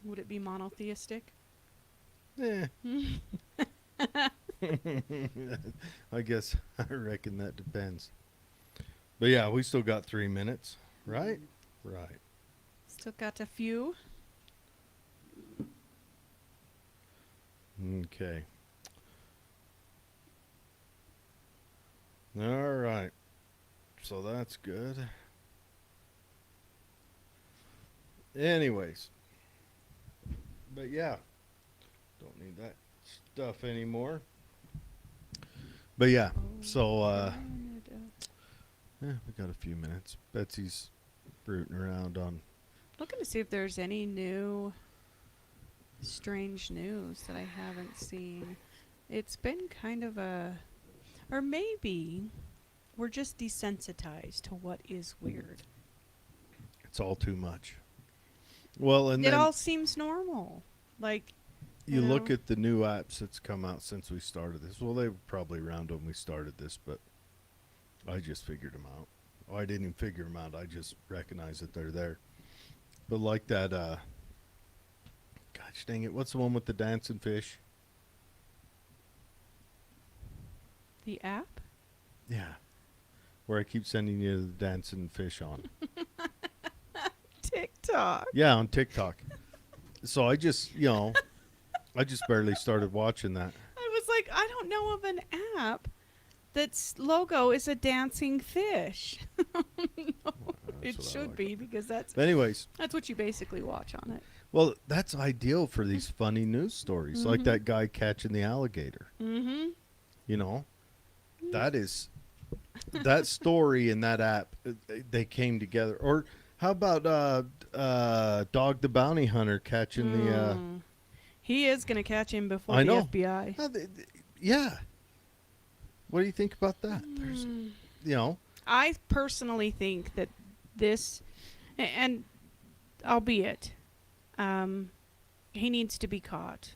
Would it be monotheistic? Eh. I guess I reckon that depends. But yeah, we still got 3 minutes, right? Right. Still got a few. Okay. All right. So that's good. Anyways, but yeah, don't need that stuff anymore. But yeah, so yeah, we got a few minutes. Betsy's rooting around on. Looking to see if there's any new strange news that I haven't seen. It's been kind of a, or maybe we're just desensitized to what is weird. It's all too much. Well, and It then all seems normal. Like, you look at the new apps that's come out since we started this. Well, they were probably around when we started this, but I just figured them out. Oh, I didn't even figure them out. I just recognize that they're there. But like that, gosh dang it, what's the one with the dancing fish? the app. Yeah, where I keep sending you the dancing fish on. TikTok. Yeah, on TikTok. So I just, I just barely started watching that. I was like, I don't know of an app that's logo is a dancing fish. No, it should be because But anyways, that's what you basically watch on it. well, that's ideal for these funny news stories, like that guy catching the alligator. Mm-hmm. You know, that is that story and that app. They came together. Or how about Dog the Bounty Hunter catching the? He is going to catch him before I the know. FBI. Yeah. What do you think about that? There's, I personally think that this, and albeit, he needs to be caught.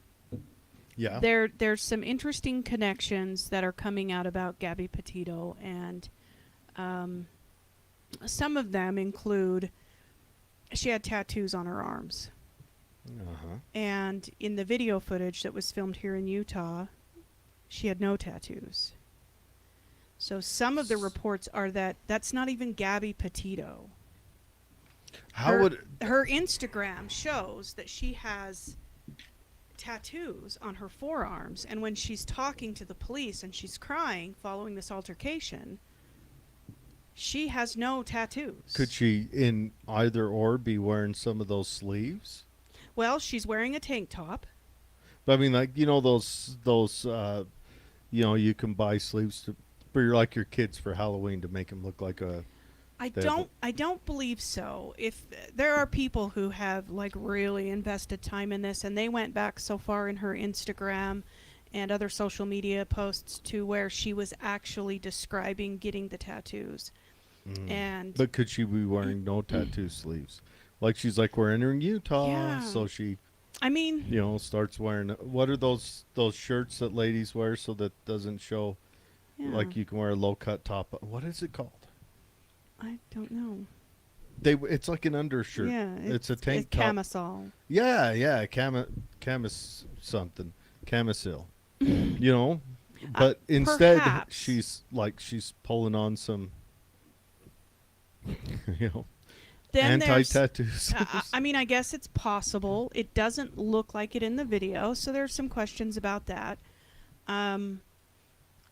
yeah. There's some interesting connections that are coming out about Gabby Petito, and some of them include she had tattoos on her arms. Uh-huh. And in the video footage that was filmed here in Utah, she had no tattoos. So some of the reports are that that's not even Gabby Petito. Her Instagram shows that she has tattoos on her forearms, and when she's talking to the police and she's crying following this altercation, she has no tattoos. Could she, in either or, be wearing some of those sleeves? Well, she's wearing a tank top. But I mean, like, those you can buy sleeves for your kids for Halloween to make them look like a. I don't believe so. If there are people who have like really invested time in this, and they went back so far in her Instagram and other social media posts to where she was actually describing getting the tattoos. But could she be wearing no tattoo sleeves? Like she's like, we're entering Utah, Yeah. so she, I mean, starts wearing. What are those shirts that ladies wear so that doesn't show? yeah, Like you can wear a low cut top. What is it called? I don't know. It's like an undershirt. Yeah, it's a tank top. camisole. Yeah, camis something, camisil. But instead Perhaps. she's pulling on some, Then anti-tattoo. I mean, I guess it's possible. It doesn't look like it in the video, so there's some questions about that.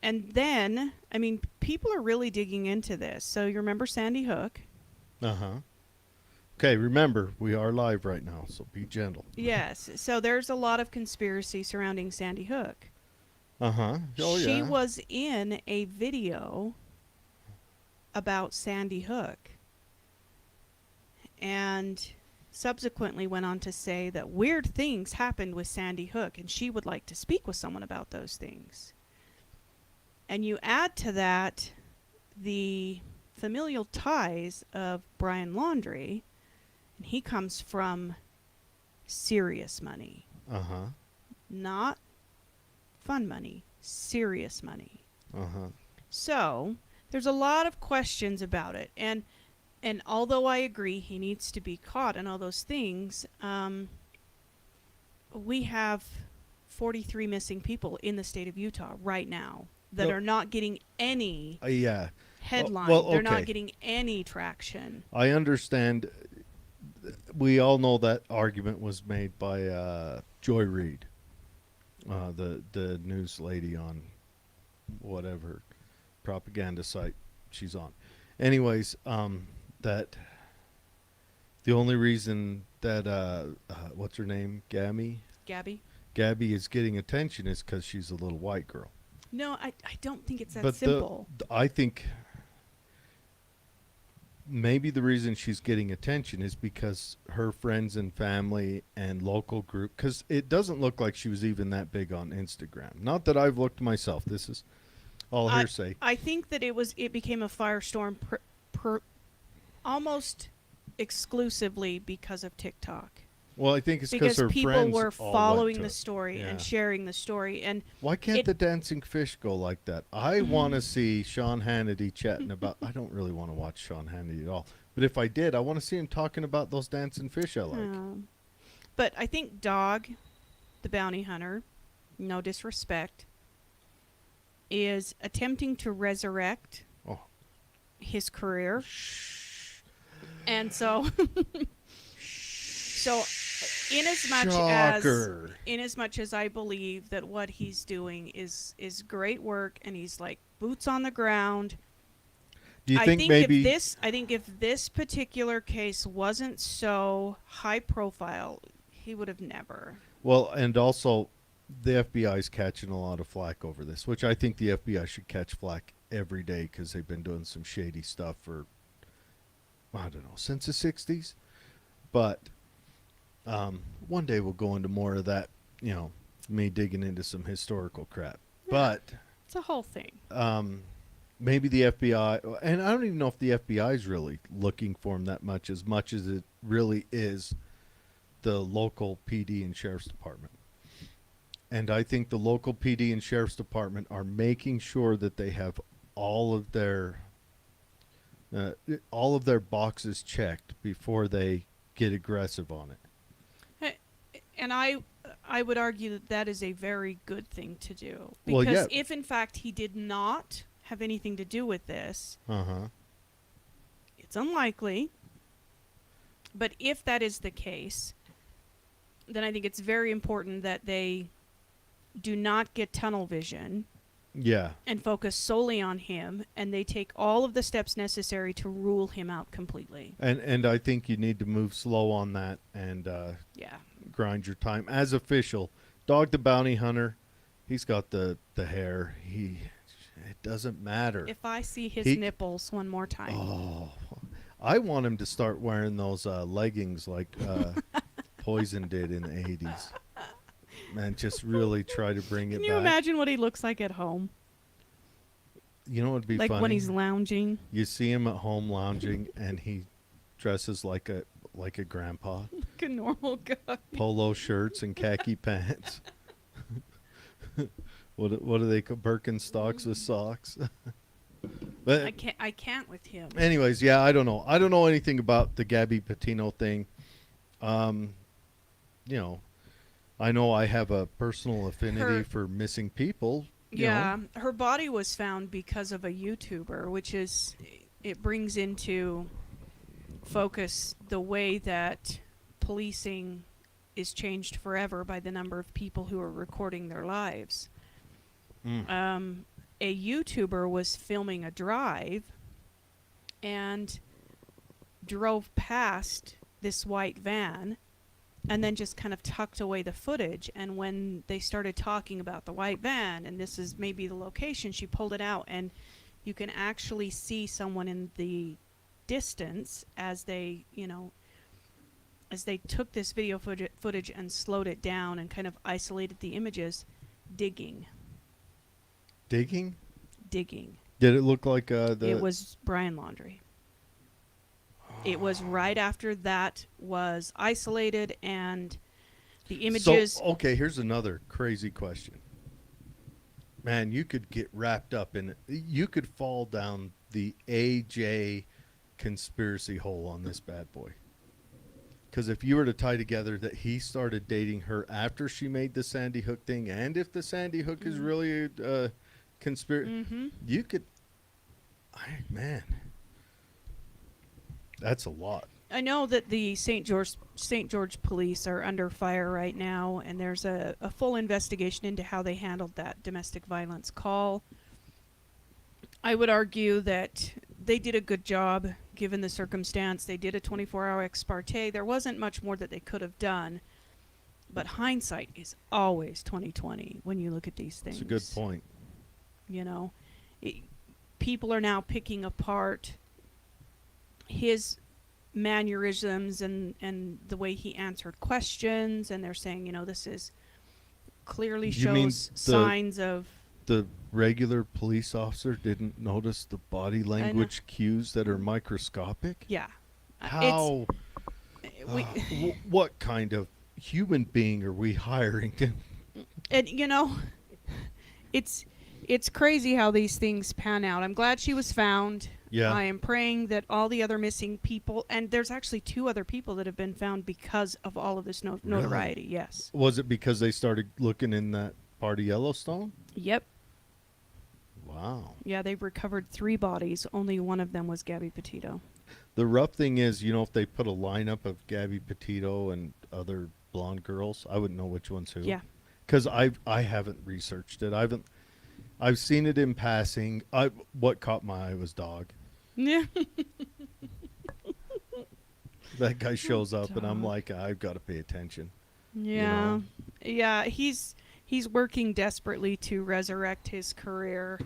And then, I mean, people are really digging into this. So you remember Sandy Hook? Uh-huh. Okay, remember, we are live right now, so be gentle. Yes. So there's a lot of conspiracy surrounding Sandy Hook. Uh-huh. Oh, yeah. She was in a video about Sandy Hook, and subsequently went on to say that weird things happened with Sandy Hook, and she would like to speak with someone about those things. And you add to that the familial ties of Brian Laundrie, and he comes from serious money. Uh-huh. Not fun money, serious money. Uh-huh. So there's a lot of questions about it. And And although I agree he needs to be caught and all those things, we have 43 missing people in the state of Utah right now that No, are not getting any yeah. headline. Well, They're not okay. getting any traction. I understand. We all know that argument was made by Joy Reid, the news lady on whatever propaganda site she's on. Anyways, that the only reason that what's her name, Gabby? Gabby is getting attention is because she's a little white girl. No, I don't think it's that But simple. I think maybe the reason she's getting attention is because her friends and family and local group, because it doesn't look like she was even that big on Instagram. Not that I've looked myself. This is all hearsay. I think that it became a firestorm almost exclusively because of TikTok. Well, I think it's Because her people friends were all following went to the it. story Yeah. and sharing the story. And Why can't it- the dancing fish go like that? I want to see Sean Hannity chatting about. I don't really want to watch Sean Hannity at all, but if I did, I want to see him talking about those dancing fish I like. But I think Dog, the bounty hunter, no disrespect, is attempting to resurrect Oh. his career. And so Shocker. inasmuch as I believe that what he's doing is great work, and he's like boots on the ground. Do you think maybe I think if this particular case wasn't so high profile, he would have never. Well, and also the FBI is catching a lot of flack over this, which I think the FBI should catch flack every day because they've been doing some shady stuff for, I don't know, since the 60s. But one day we'll go into more of that, me digging into some historical crap. Yeah. But It's a whole thing. maybe the FBI, and I don't even know if the FBI is really looking for him that much as it really is the local PD and Sheriff's Department. And I think the local PD and Sheriff's Department are making sure that they have all of their boxes checked before they get aggressive on it. And I would argue that that is a very good thing to do. Well, Because yeah. if, in fact, he did not have anything to do with this, it's unlikely. But if that is the case, then I think it's very important that they do not get tunnel vision Yeah. and focus solely on him, and they take all of the steps necessary to rule him out completely. And I think you need to move slow on that and Yeah. grind your time. As official, Dog the Bounty Hunter, he's got the hair. It doesn't matter. If I see his He- nipples one more time. Oh, I want him to start wearing those leggings like Poison did in the 80s. Man, just really try to bring it Can back. you imagine what he looks like at home? You know what would be Like funny? when he's lounging. You see him at home lounging, and he dresses like a grandpa. Like a normal guy. Polo shirts and khaki pants. What do they call Birkenstocks with socks? But I can't with him. anyways, yeah, I don't know. I don't know anything about the Gabby Petito thing. I know I have a personal affinity for missing people. you Yeah, know. her body was found because of a YouTuber, which is, it brings into focus the way that policing is changed forever by the number of people who are recording their lives. A YouTuber was filming a drive and drove past this white van and then just kind of tucked away the footage. And when they started talking about the white van, and this is maybe the location, she pulled it out, and you can actually see someone in the distance as they, as they took this video footage and slowed it down and kind of isolated the images, digging. Digging? Did it look like It was Brian Laundrie. It was right after that was isolated and the images. So, okay, here's another crazy question. Man, you could get wrapped up in it. You could fall down the AJ conspiracy hole on this bad boy. Because if you were to tie together that he started dating her after she made the Sandy Hook thing, and if the Sandy Hook is really a conspiracy, you could, man, that's a lot. I know that the St. George police are under fire right now, and there's a full investigation into how they handled that domestic violence call. I would argue that they did a good job given the circumstance. They did a 24-hour ex parte. There wasn't much more that they could have done, but hindsight is always 20/20 when you look at these things. That's a good point. You know, people are now picking apart his mannerisms and the way he answered questions, and they're saying, you know, this is clearly shows signs of... The regular police officer didn't notice the body language cues that are microscopic? Yeah. How? What kind of human being are we hiring? And, you know, it's crazy how these things pan out. I'm glad she was found. Yeah. I am praying that all the other missing people, and there's actually 2 other people that have been found because of all of this notoriety. Really? Yes. Was it because they started looking in that part of Yellowstone? Yep. Wow. Yeah, they've recovered 3 bodies. Only one of them was Gabby Petito. The rough thing is, you know, if they put a lineup of Gabby Petito and other blonde girls, I wouldn't know which one's who. Yeah. Because I haven't researched it. I've seen it in passing. What caught my eye was Dog. Yeah. That guy shows up, and I'm like, I've got to pay attention. Yeah. You know? Yeah, he's working desperately to resurrect his career.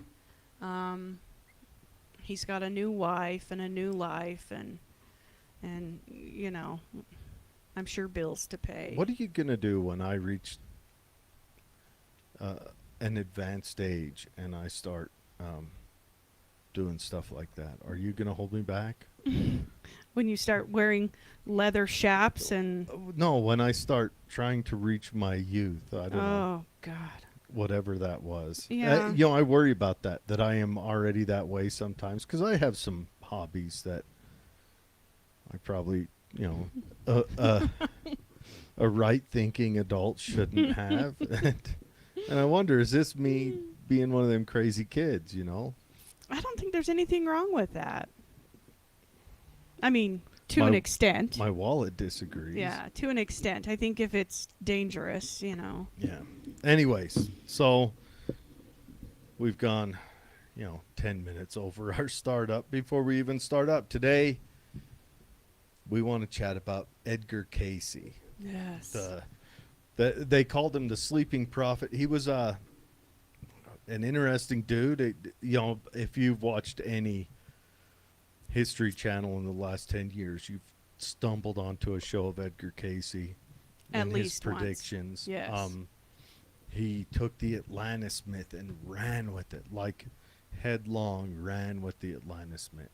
He's got a new wife and a new life, and you know, I'm sure bills to pay. What are you gonna do when I reach an advanced age and I start doing stuff like that? Are you gonna hold me back? When you start wearing leather chaps and... No, when I start trying to reach my youth, I don't know. Oh, God. Whatever that was. Yeah. You know, I worry about that I am already that way sometimes, because I have some hobbies that I probably, you know, a right-thinking adult shouldn't have. And I wonder, is this me being one of them crazy kids, you know? I don't think there's anything wrong with that. I mean, to an extent. My wallet disagrees. Yeah, to an extent. I think if it's dangerous, you know. Yeah. Anyways, so we've gone, 10 minutes over our startup. Before we even start up today, we want to chat about Edgar Cayce. Yes. They called him the sleeping prophet. He was an interesting dude. If you've watched any History Channel in the last 10 years, you've stumbled onto a show of Edgar Cayce At and least his predictions. Once. Yes. He took the Atlantis myth and ran with it, like headlong ran with the Atlantis myth.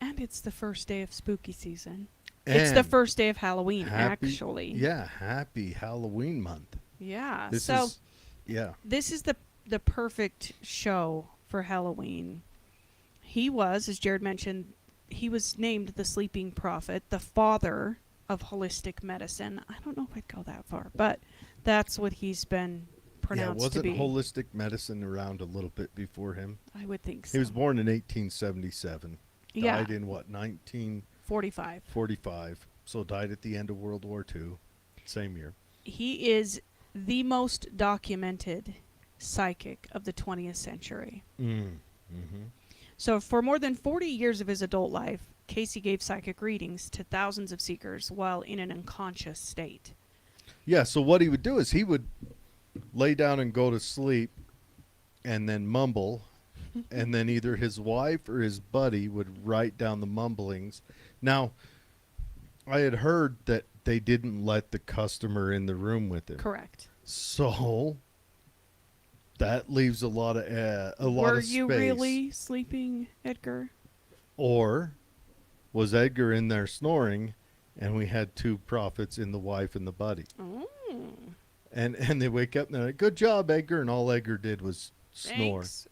And it's the first day of spooky season. And it's the first day of Halloween, actually. Yeah, happy Halloween month. Yeah. This is the perfect show for Halloween. He was, as Jared mentioned, he was named the sleeping prophet, the father of holistic medicine. I don't know if I'd go that far, but that's what he's been pronounced to be. Wasn't holistic medicine around a little bit before him? I would think so. He was born in 1877. Yeah. Died in what, 1945? 45. So died at the end of World War II. Same year. He is the most documented psychic of the 20th century. Mm-hmm. So for more than 40 years of his adult life, Cayce gave psychic readings to thousands of seekers while in an unconscious state. Yeah, so what he would do is he would lay down and go to sleep and then mumble, and then either his wife or his buddy would write down the mumblings. Now, I had heard that they didn't let the customer in the room with him. Correct. So that leaves a lot of Were space. you really sleeping, Edgar? Or was Edgar in there snoring, and we had 2 prophets in the wife and the buddy? Oh. And they wake up and they're like, "Good job, Edgar," and all Edgar did was snore. Thanks.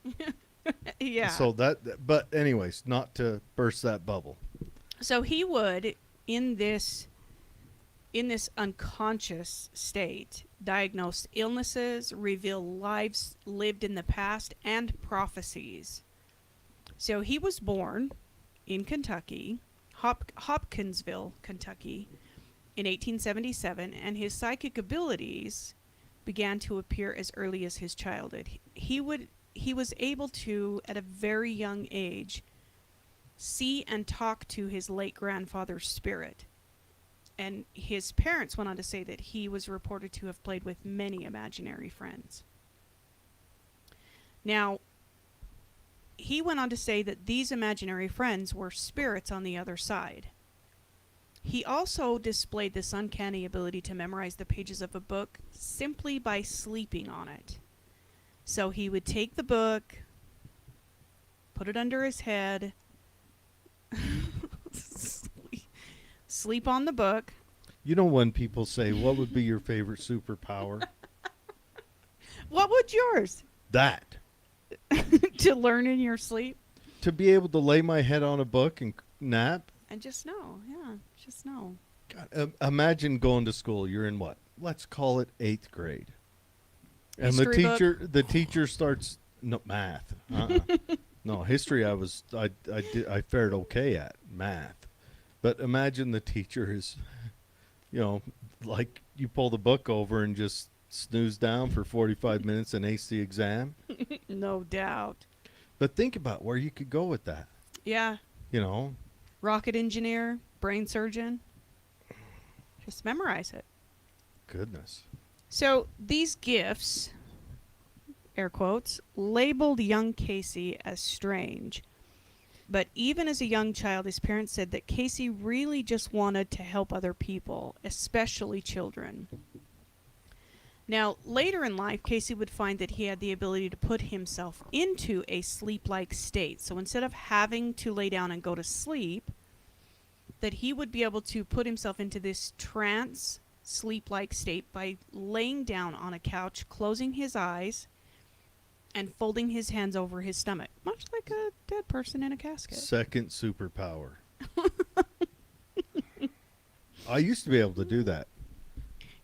Yeah. So but anyways, not to burst that bubble. So he would, in this unconscious state, diagnose illnesses, reveal lives lived in the past, and prophecies. So he was born in Kentucky, Hopkinsville, Kentucky, in 1877, and his psychic abilities began to appear as early as his childhood. He was able to, at a very young age, see and talk to his late grandfather's spirit. And his parents went on to say that he was reported to have played with many imaginary friends. Now, he went on to say that these imaginary friends were spirits on the other side. He also displayed this uncanny ability to memorize the pages of a book simply by sleeping on it. So he would take the book, put it under his head, sleep on the book. You know when people say, what would be your favorite superpower? What would yours? That. To learn in your sleep? To be able to lay my head on a book and nap? And just know, just know. God, imagine going to school. You're in what? Let's call it 8th grade. And History the teacher starts math. No, history I fared okay at. Math. But imagine the teacher is, like you pull the book over and just snooze down for 45 minutes and ace the exam. No doubt. But think about where you could go with that. Yeah. Rocket engineer, brain surgeon. Just memorize it. Goodness. So these gifts, air quotes, labeled young Cayce as strange. But even as a young child, his parents said that Cayce really just wanted to help other people, especially children. Now, later in life, Cayce would find that he had the ability to put himself into a sleep-like state. So instead of having to lay down and go to sleep, that he would be able to put himself into this trance sleep-like state by laying down on a couch, closing his eyes, and folding his hands over his stomach, much like a dead person in a casket. Second superpower. I used to be able to do that.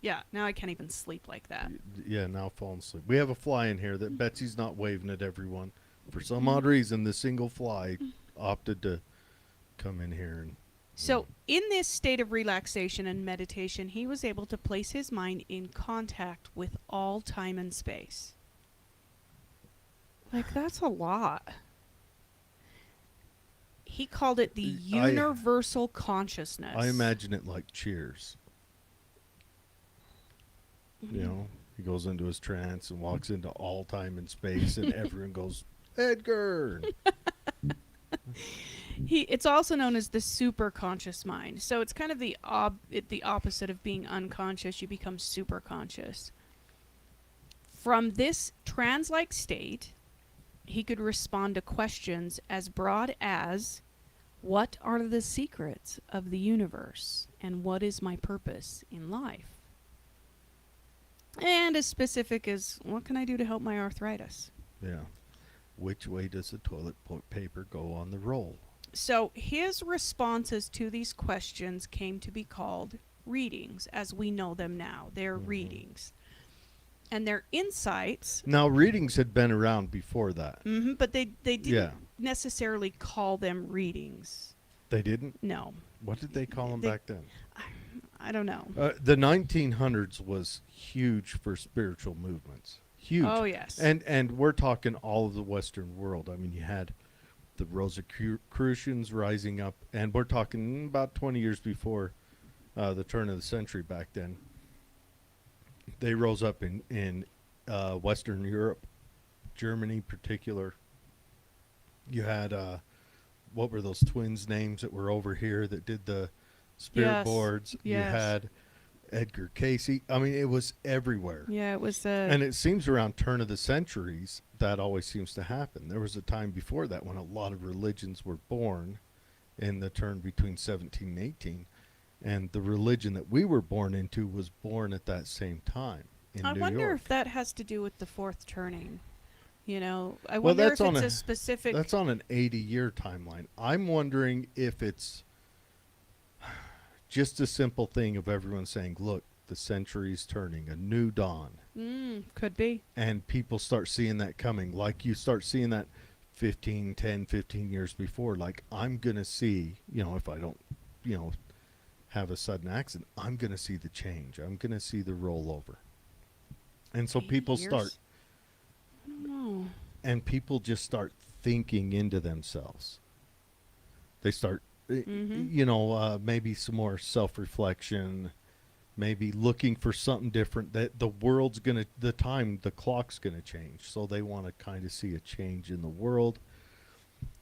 Yeah, now I can't even sleep like that. Yeah, now falling asleep. We have a fly in here that Betsy's not waving at everyone. For some odd reason, the single fly opted to come in here. And so in this state of relaxation and meditation, he was able to place his mind in contact with all time and space. Like, that's a lot. He called it the universal consciousness. I imagine it like Cheers. Mm-hmm. He goes into his trance and walks into all time and space, and everyone goes, Edgar! It's also known as the superconscious mind. So it's kind of the opposite of being unconscious. You become superconscious. From this trance-like state, he could respond to questions as broad as, what are the secrets of the universe, and what is my purpose in life? And as specific as, what can I do to help my arthritis? Yeah. Which way does the toilet paper go on the roll? So his responses to these questions came to be called readings, as we know them now. They're readings. And their insights... Now, readings had been around before that. But they didn't necessarily call them readings. They didn't? No. What did they call them back then? I don't know. The 1900s was huge for spiritual movements. Huge. Oh, yes. And we're talking all of the Western world. I mean, you had the Rosicrucians rising up, and we're talking about 20 years before the turn of the century back then. They rose up in Western Europe, Germany in particular. You had, what were those twins' names that were over here that did the spirit boards? Yes. You had Edgar Cayce. I mean, it was everywhere. Yeah, it was... And it seems around turn of the centuries, that always seems to happen. There was a time before that when a lot of religions were born in the turn between 17 and 18. And the religion that we were born into was born at that same time in New York. I wonder if that has to do with the fourth turning. I wonder if it's a specific... That's on an 80-year timeline. I'm wondering if it's just a simple thing of everyone saying, look, the century's turning, a new dawn. Could be. And people start seeing that coming. Like you start seeing that 15 years before. Like, I'm going to see, if I don't, have a sudden accident, I'm going to see the change. I'm going to see the rollover. And so 80 people years? start, I don't know. and people just start thinking into themselves. They start, maybe some more self-reflection, maybe looking for something different. That the world's going to, the clock's going to change. So they want to kind of see a change in the world,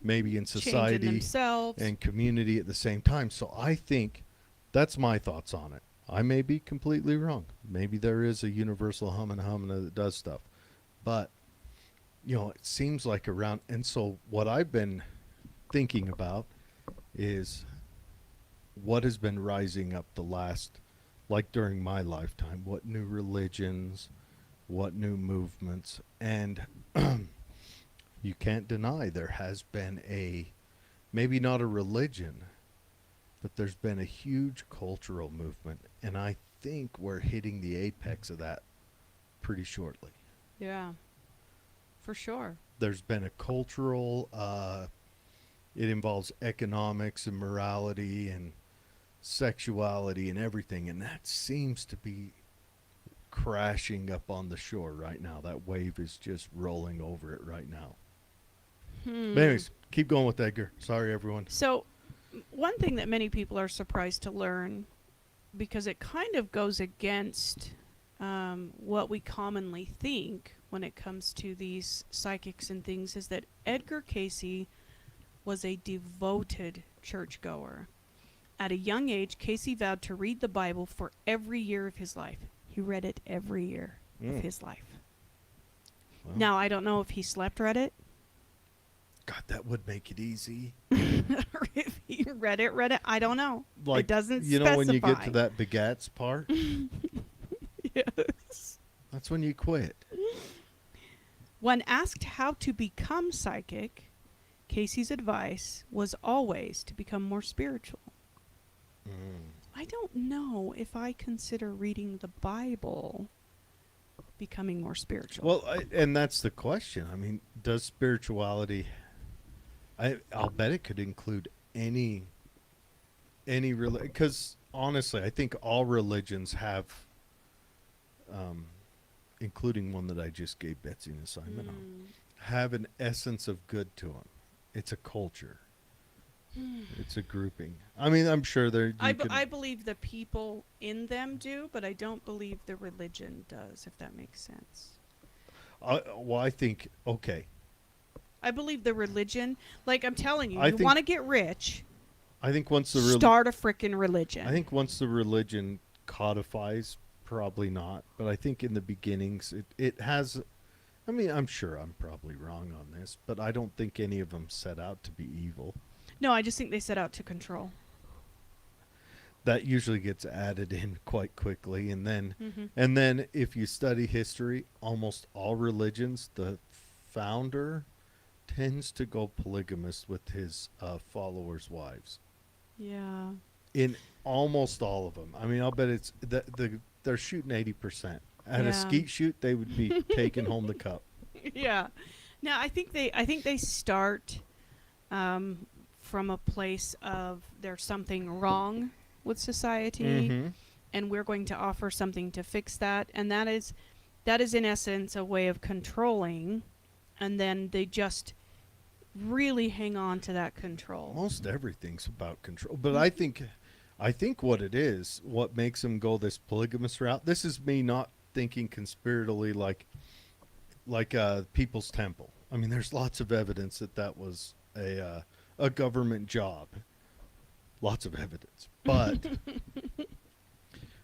maybe in society Changing themselves. and community at the same time. So I think that's my thoughts on it. I may be completely wrong. Maybe there is a universal humana that does stuff. But, it seems like around. And so what I've been thinking about is what has been rising up the last, like during my lifetime, what new religions, what new movements. And you can't deny there has been maybe not a religion, but there's been a huge cultural movement. And I think we're hitting the apex of that pretty shortly. Yeah, for sure. There's been a cultural, it involves economics and morality and sexuality and everything. And that seems to be crashing up on the shore right now. That wave is just rolling over it right now. But anyways, keep going with Edgar. Sorry, everyone. So, one thing that many people are surprised to learn, because it kind of goes against what we commonly think when it comes to these psychics and things, is that Edgar Cayce was a devoted churchgoer. At a young age, Cayce vowed to read the Bible for every year of his life. He read it every year of his life. Well, Now, I don't know if he slept read it. God, that would make it easy. Or if he read it. I don't know. Like, it doesn't specify. When you get to specify. that begats part, Yes. that's when you quit. When asked how to become psychic, Cayce's advice was always to become more spiritual. I don't know if I consider reading the Bible becoming more spiritual. Well, and that's the question. I mean, does spirituality... I'll bet it could include any religion. Because honestly, I think all religions have, including one that I just gave Betsy an assignment on, have an essence of good to them. It's a culture. It's a grouping. I mean, I'm sure there. I believe the people in them do, but I don't believe the religion does, if that makes sense. Well, I think, okay. I believe the religion, like I'm telling you, I you think- want to get rich, I think once the start a frickin' religion. I think once the religion codifies, probably not. But I think in the beginnings, it has. I mean, I'm sure I'm probably wrong on this, but I don't think any of them set out to be evil. No, I just think they set out to control. That usually gets added in quite quickly, and then Mm-hmm. and then if you study history, almost all religions, the founder tends to go polygamous with his followers' wives. Yeah. In almost all of them. I mean, I'll bet it's they're shooting 80%. At Yeah. a skeet shoot, they would be taking home the cup. Yeah. Now I think they start from a place of there's something wrong with society, Mm-hmm. and we're going to offer something to fix that, and that is in essence a way of controlling, and then they just really hang on to that control. Most everything's about control, but I think what it is, what makes them go this polygamous route. This is me not thinking conspiratorially like People's Temple. I mean, there's lots of evidence that was a government job. Lots of evidence, but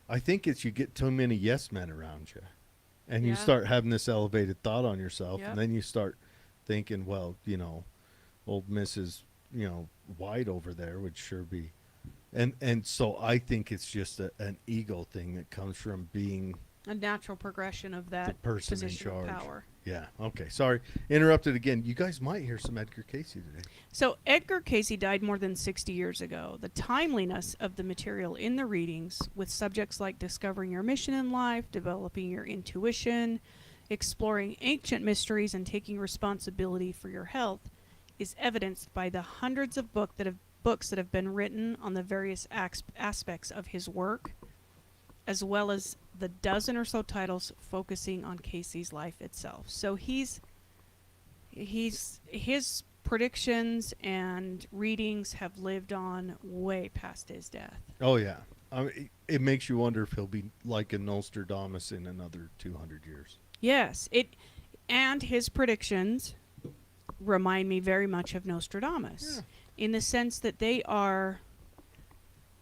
I think it's you get too many yes men around you, and you Yeah. start having this elevated thought on yourself, Yep. and then you start thinking, well, old Mrs. White over there would sure be, and so I think it's just an ego thing that comes from being A natural progression of that the person in position of charge. power. Yeah. Okay. Sorry. Interrupted again. You guys might hear some Edgar Cayce today. So Edgar Cayce died more than 60 years ago. The timeliness of the material in the readings, with subjects like discovering your mission in life, developing your intuition, exploring ancient mysteries, and taking responsibility for your health, is evidenced by the hundreds of books that have been written on the various aspects of his work, as well as the dozen or so titles focusing on Cayce's life itself. So his predictions and readings have lived on way past his death. Oh yeah. It makes you wonder if he'll be like a Nostradamus in another 200 years. Yes, and his predictions remind me very much of Nostradamus, in the sense that they are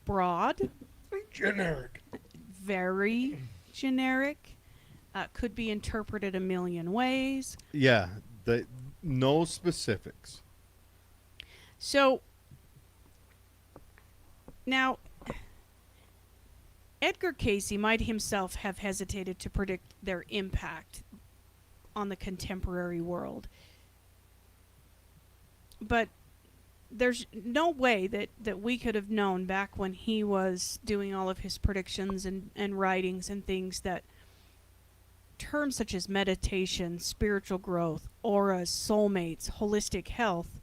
broad, Generic. very generic, could be interpreted a million ways. Yeah. No specifics. So now, Edgar Cayce might himself have hesitated to predict their impact on the contemporary world. But there's no way that we could have known back when he was doing all of his predictions and writings and things, that terms such as meditation, spiritual growth, auras, soulmates, holistic health,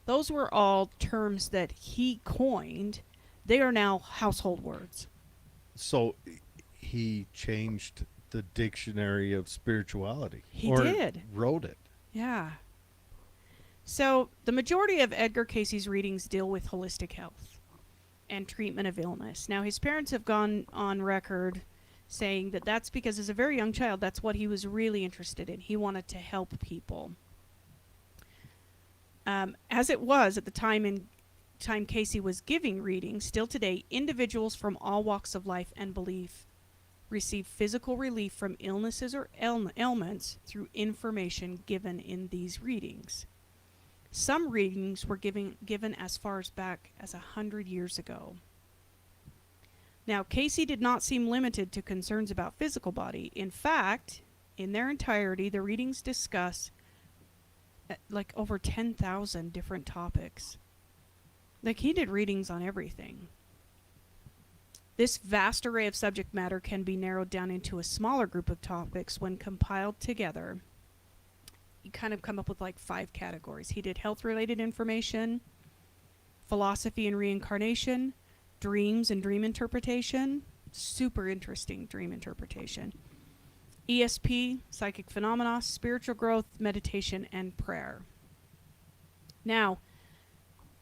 those were all terms that he coined. They are now household words. So he changed the dictionary of spirituality. He or did. Wrote it. Yeah. So the majority of Edgar Cayce's readings deal with holistic health and treatment of illness. Now, his parents have gone on record saying that that's because as a very young child, that's what he was really interested in. He wanted to help people. As it was at the time Cayce was giving readings, still today, individuals from all walks of life and belief receive physical relief from illnesses or ailments through information given in these readings. Some readings were given as far back as 100 years ago. Now, Cayce did not seem limited to concerns about physical body. In fact, in their entirety, the readings discuss like over 10,000 different topics. Like, he did readings on everything. This vast array of subject matter can be narrowed down into a smaller group of topics when compiled together. You kind of come up with like 5 categories. He did health-related information, philosophy and reincarnation, dreams and dream interpretation, super interesting dream interpretation, ESP, psychic phenomena, spiritual growth, meditation, and prayer. Now,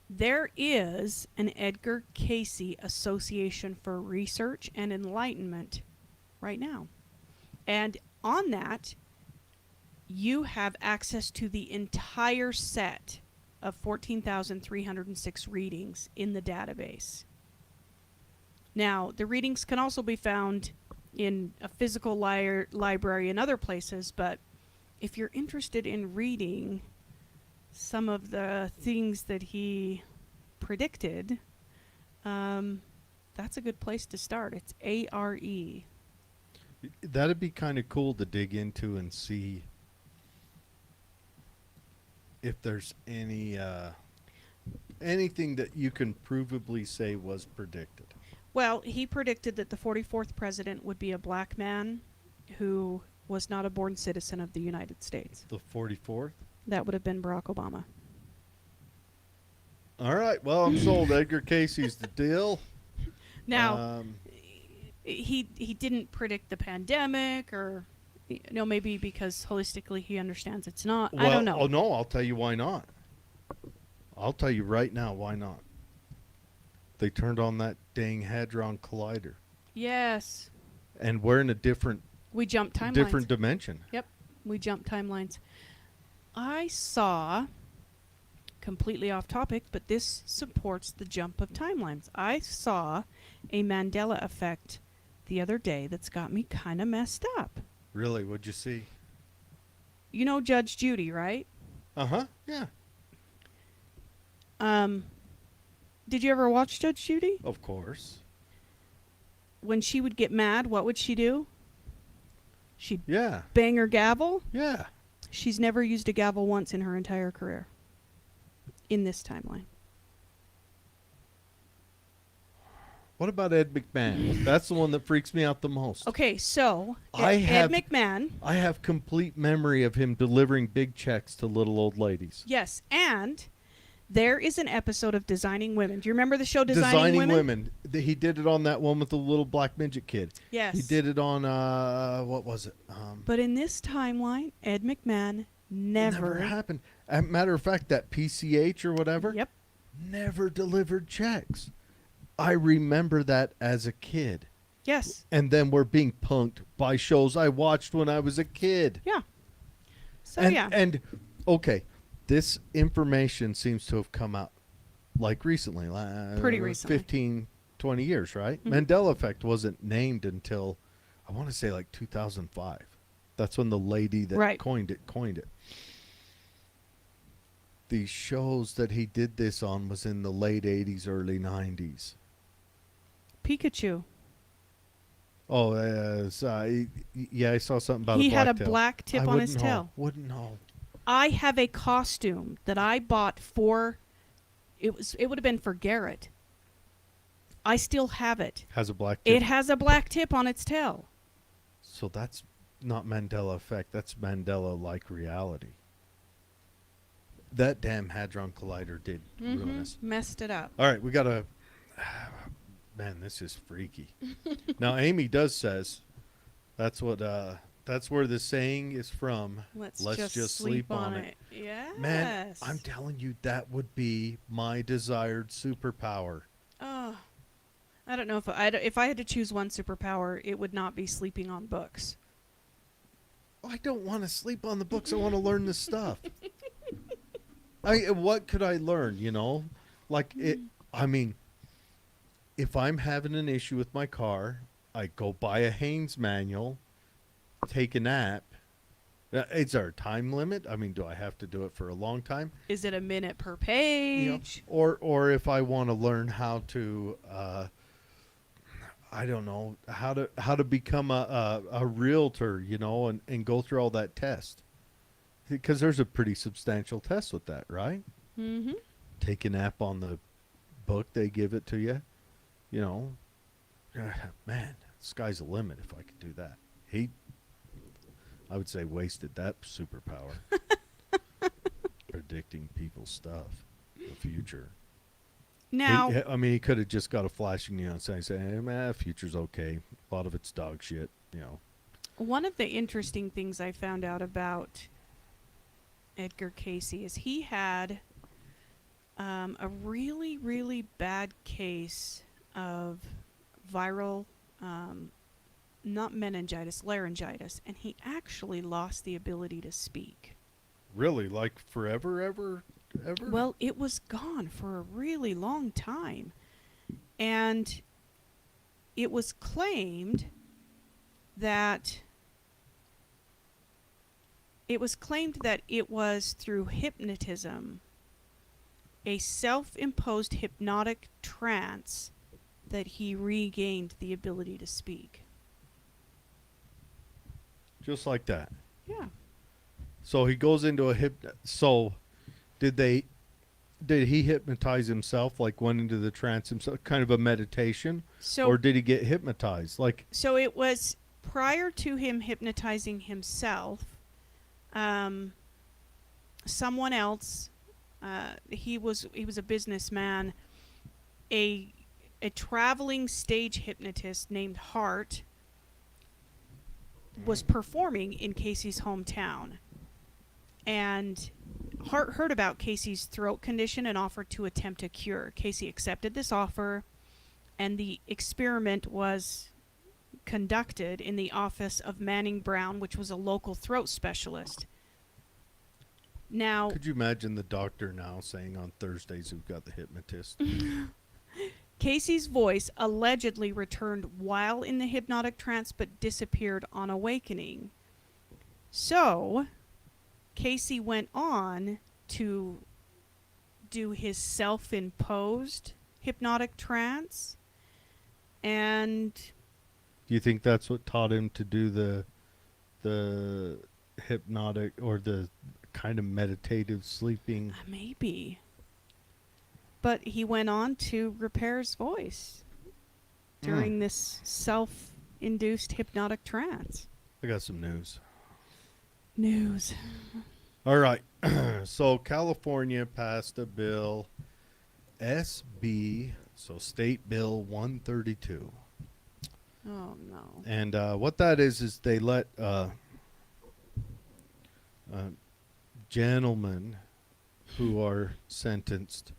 there is an Edgar Cayce Association for Research and Enlightenment right now. And on that, you have access to the entire set of 14,306 readings in the database. Now, the readings can also be found in a physical library and other places, but if you're interested in reading some of the things that he predicted, that's a good place to start. It's ARE. That'd be kind of cool to dig into and see if there's anything that you can provably say was predicted. Well, he predicted that the 44th president would be a black man who was not a born citizen of the United States. The 44th? That would have been Barack Obama. All right. Well, I'm sold. Edgar Cayce's the deal. Now, he didn't predict the pandemic, or maybe because holistically he understands it's not. Well, I don't know. Oh, no, I'll tell you why not. I'll tell you right now why not. They turned on that dang Hadron Collider. Yes. And we're in a different timelines. dimension. Yep. We jumped timelines. I saw, completely off topic, but this supports the jump of timelines. I saw a Mandela effect the other day that's got me kind of messed up. Really? What'd you see? You know Judge Judy, right? Uh-huh. Yeah. Did you ever watch Judge Judy? Of course. When she would get mad, what would she do? She'd Yeah. bang her gavel. Yeah. She's never used a gavel once in her entire career. In this timeline. What about Ed McMahon? That's the one that freaks me out the most. Okay, so I Ed have McMahon. I have complete memory of him delivering big checks to little old ladies. Yes, and there is an episode of Designing Women. Do you remember the show Designing Women? He did it on that one with the little black midget kid. Yes. He did it on what was it? But in this timeline, Ed McMahon never happened. As a matter of fact, that PCH or whatever. Yep. Never delivered checks. I remember that as a kid. Yes. And then we're being punked by shows I watched when I was a kid. Yeah. So And okay, this information seems to have come out like recently. Pretty recently. 15, 20 years, right? Mhm. Mandela Effect wasn't named until, I want to say like 2005. That's when the lady that coined it. The shows that he did this on was in the late 80s, early 90s. Pikachu. Oh, I saw something about he a black had a tail. black tip on his tail. Wouldn't know. I have a costume that I bought for it would have been for Garrett. I still have it. Has a black tip. It has a black tip on its tail. So that's not Mandela Effect. That's Mandela-like reality. That damn Hadron Collider did ruin us. Messed it up. All right, we got to... Man, this is freaky. Now, Amy says, that's where the saying is from. Let's just sleep on it. Yes. Man, I'm telling you, that would be my desired superpower. Oh, I don't know if I had to choose one superpower, it would not be sleeping on books. I don't want to sleep on the books. I want to learn the stuff. What could I learn, Like, if I'm having an issue with my car, I go buy a Haynes manual, take a nap. Is there a time limit? I mean, do I have to do it for a long time? Is it a minute per page? Or if I want to learn how to, I don't know, how to become a realtor, and go through all that test. Because there's a pretty substantial test with that, right? Mm-hmm. Take a nap on the book, they give it to you. Man, sky's the limit if I could do that. I would say wasted that superpower. Predicting people's stuff, the future. Now, he could have just got a flashing neon sign saying, hey, man, future's okay. A lot of it's dog shit, One of the interesting things I found out about Edgar Cayce is he had a really, really bad case of viral, not meningitis, laryngitis, and he actually lost the ability to speak. Really? Like forever, ever? Well, it was gone for a really long time. And it was claimed that it was through hypnotism, a self-imposed hypnotic trance, that he regained the ability to speak. Just like that. Yeah. So he goes into so did he hypnotize himself, like went into the trance himself, kind of a meditation? Or did he get hypnotized? So it was prior to him hypnotizing himself, someone else, he was a businessman, a traveling stage hypnotist named Hart was performing in Casey's hometown. And Hart heard about Casey's throat condition and offered to attempt a cure. Cayce accepted this offer, and the experiment was conducted in the office of Manning Brown, which was a local throat specialist. Now, could you imagine the doctor now saying on Thursdays we've got the hypnotist? Casey's voice allegedly returned while in the hypnotic trance but disappeared on awakening. So, Cayce went on to do his self-imposed hypnotic trance. And do you think that's what taught him to do the the hypnotic or the kind of meditative sleeping. Maybe. But he went on to repair his voice during this self-induced hypnotic trance. I got some news. News. All right. So California passed a bill, SB, so State Bill 132. Oh, no. And what that is they let gentlemen who are sentenced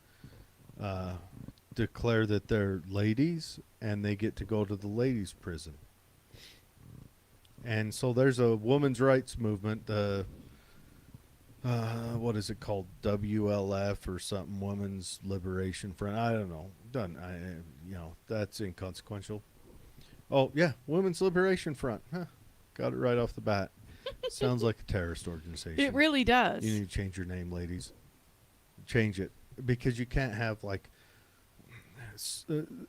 declare that they're ladies, and they get to go to the ladies' prison. And so there's a women's rights movement, what is it called? WLF or something, Women's Liberation Front. I don't know. That's inconsequential. Oh, yeah, Women's Liberation Front. Huh. Got it right off the bat. Sounds like a terrorist organization. It really does. You need to change your name, ladies. Change it. Because you can't have, like,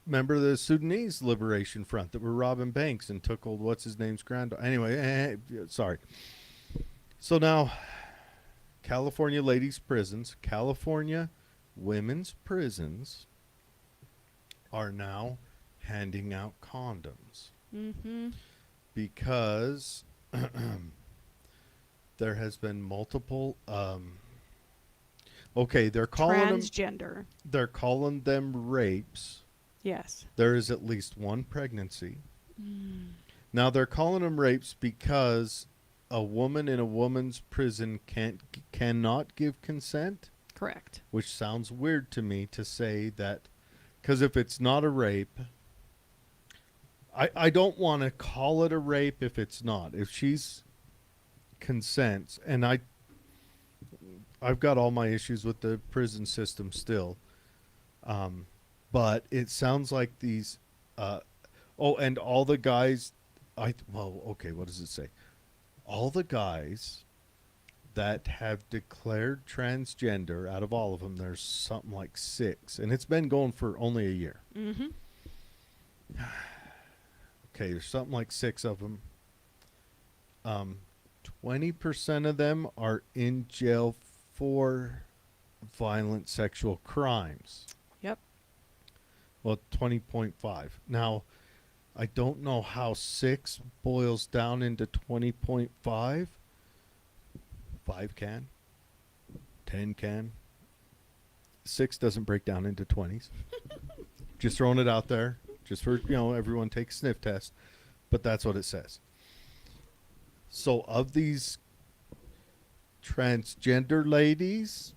remember the Sudanese Liberation Front that were robbing banks and took old what's-his-name's granddaughter. Anyway, sorry. So now, California ladies' prisons, California women's prisons are now handing out condoms. Mm-hmm. Because there has been multiple they're calling them rapes. Yes. There is at least one pregnancy. Now they're calling them rapes because a woman in a woman's prison cannot give consent. Correct. Which sounds weird to me to say that, because if it's not a rape, I don't want to call it a rape if it's not. If she's consents, and I've got all my issues with the prison system still, but it sounds like these, and all the guys, what does it say? All the guys that have declared transgender, out of all of them, there's something like 6, and it's been going for only a year. Mm-hmm. Okay, there's something like 6 of them. 20% of them are in jail for violent sexual crimes. Yep. Well, 20.5. Now, I don't know how 6 boils down into 20.5. 5 can. 10 can. 6 doesn't break down into 20s. Just throwing it out there. Just for, everyone take a sniff test. But that's what it says. So of these transgender ladies,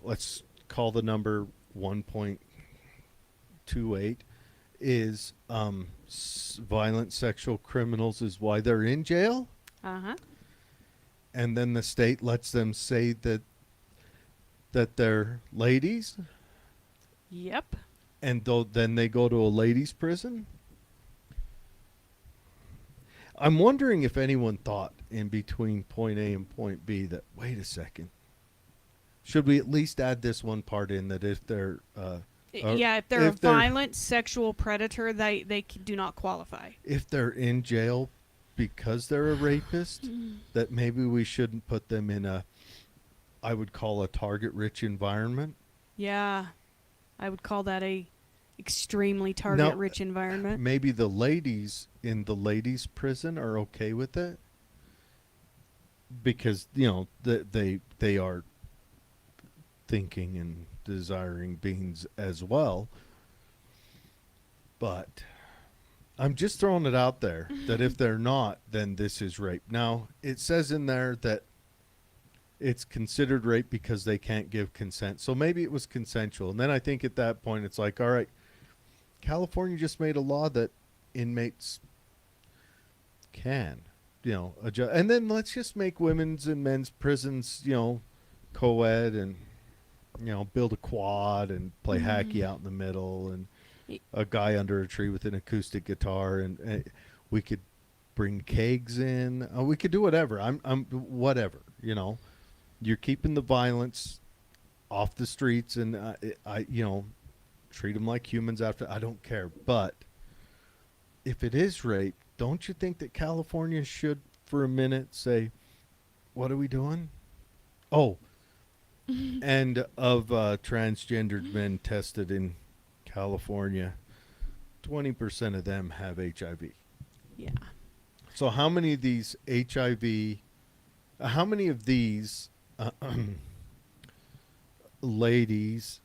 let's call the number 1.28 is violent sexual criminals is why they're in jail. Uh-huh. And then the state lets them say that they're ladies. Yep. And then they go to a ladies' prison. I'm wondering if anyone thought in between point A and point B that, wait a second, should we at least add this one part in that if they're... if they're a violent sexual predator, they do not qualify. If they're in jail because they're a rapist, that maybe we shouldn't put them in I would call a target-rich environment. Yeah. I would call that a extremely target-rich environment. Maybe the ladies in the ladies' prison are okay with it because they are thinking and desiring beings as well. But I'm just throwing it out there that if they're not, then this is rape. Now it says in there that it's considered rape because they can't give consent. So maybe it was consensual. And then I think at that point it's like, all right, California just made a law that inmates can, adjust. And then let's just make women's and men's prisons, co-ed and, build a quad and play hacky out in the middle and a guy under a tree with an acoustic guitar. And we could bring kegs in. We could do whatever. I'm whatever, You're keeping the violence off the streets, and I treat them like humans after. I don't care, but if it is rape, don't you think that California should, for a minute, say, what are we doing? Oh, and of transgendered men tested in California, 20% of them have HIV. Yeah. So how many of these HIV, how many of these ladies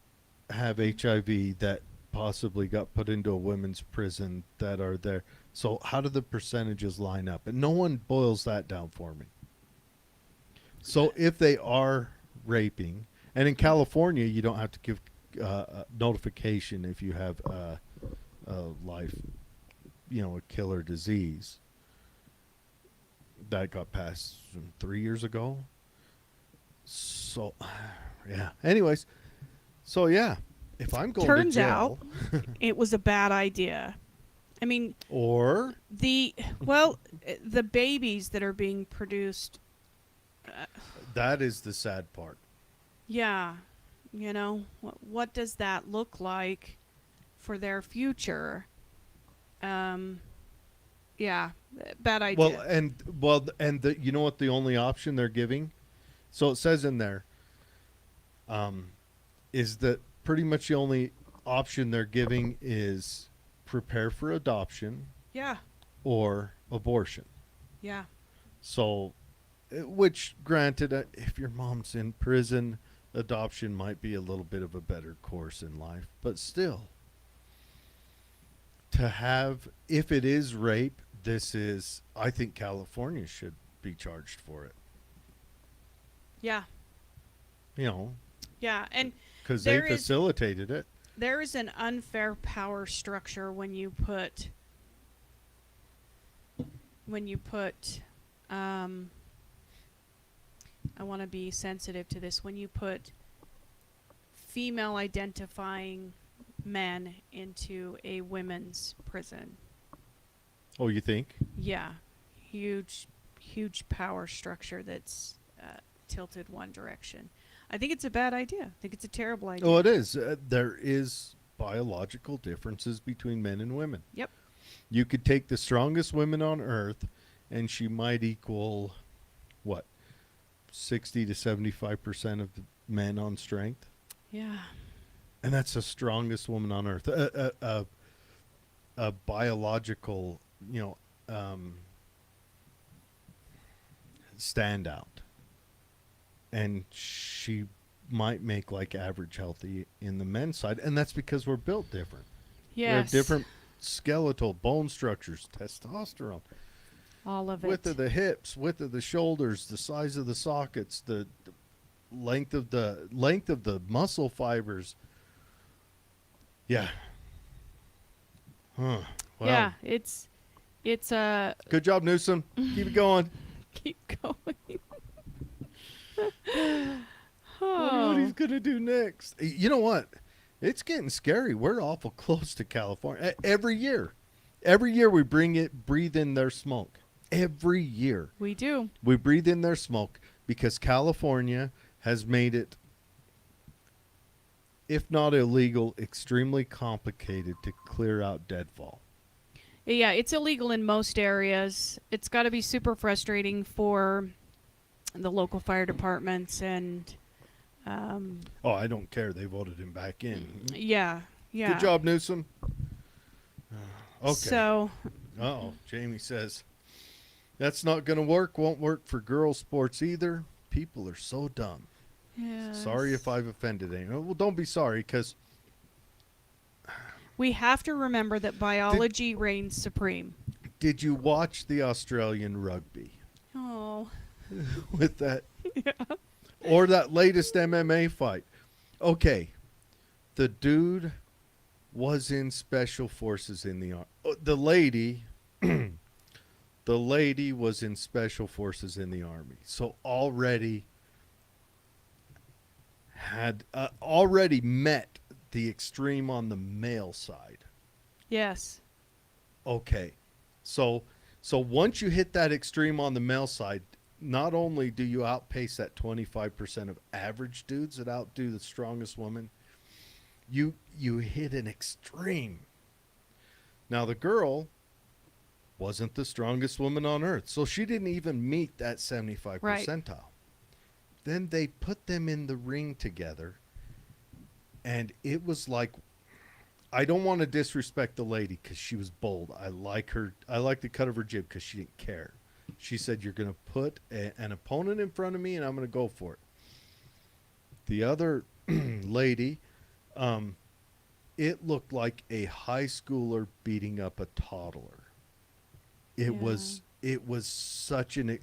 have HIV that possibly got put into a women's prison that are there? So how do the percentages line up? And no one boils that down for me. So if they are raping, and in California, you don't have to give notification if you have life, a killer disease. That got passed 3 years ago. So, yeah. Anyways, so yeah, if I'm going Turns to jail, out it was a bad idea. I mean, or the babies that are being produced. that is the sad part. Yeah, what does that look like for their future? Yeah, bad idea. And you know what the only option they're giving? So it says in there, is that pretty much the only option they're giving is prepare for adoption Yeah, or abortion. yeah, So, which granted, if your mom's in prison, adoption might be a little bit of a better course in life, but still, to have, if it is rape, I think California should be charged for it. yeah, yeah. And Because they there is facilitated it. there is an unfair power structure when you put I want to be sensitive to this, when you put female identifying men into a women's prison. Oh, you think? Yeah, huge power structure that's tilted one direction. I think it's a bad idea. I think it's a terrible idea. Oh, it is. There is biological differences between men and women. Yep. You could take the strongest women on earth, and she might equal, what, 60 to 75% of the men on strength? Yeah. And that's the strongest woman on earth. A biological, standout. And she might make like average healthy in the men's side. And that's because we're built different. Yes. We have different skeletal bone structures, testosterone. All of it. Width of the hips, width of the shoulders, the size of the sockets, the length of the muscle fibers. Yeah. Huh. Wow. Yeah, it's Good job, Newsom. Keep it going. keep going. Wonder what he's gonna do next. You know what? It's getting scary. We're awful close to California. Every year we breathe in their smoke. Every year We do. we breathe in their smoke because California has made it, if not illegal, extremely complicated to clear out deadfall. Yeah, it's illegal in most areas. It's got to be super frustrating for the local fire departments and Oh, I don't care. They voted him back in. yeah. Good job, Newsom. Okay. So, Uh-oh. Jamie says, that's not going to work. Won't work for girls' sports either. People are so dumb. yes. Sorry if I've offended anyone. Well, don't be sorry, because We have to remember that biology reigns supreme. did you watch the Australian rugby Oh. with that? Yeah. Or that latest MMA fight? Okay. The dude was in special forces in the army. The lady was in special forces in the army. So already met the extreme on the male side. Yes. Okay. So once you hit that extreme on the male side, not only do you outpace that 25% of average dudes that outdo the strongest woman, you hit an extreme. Now the girl wasn't the strongest woman on earth. So she didn't even meet that 75 Right. percentile. Then they put them in the ring together, and it was like, I don't want to disrespect the lady because she was bold. I like her. I like the cut of her jib because she didn't care. She said, "You're going to put an opponent in front of me, and I'm going to go for it." The other lady, it looked like a high schooler beating up a toddler. It Yeah. was. It was such an.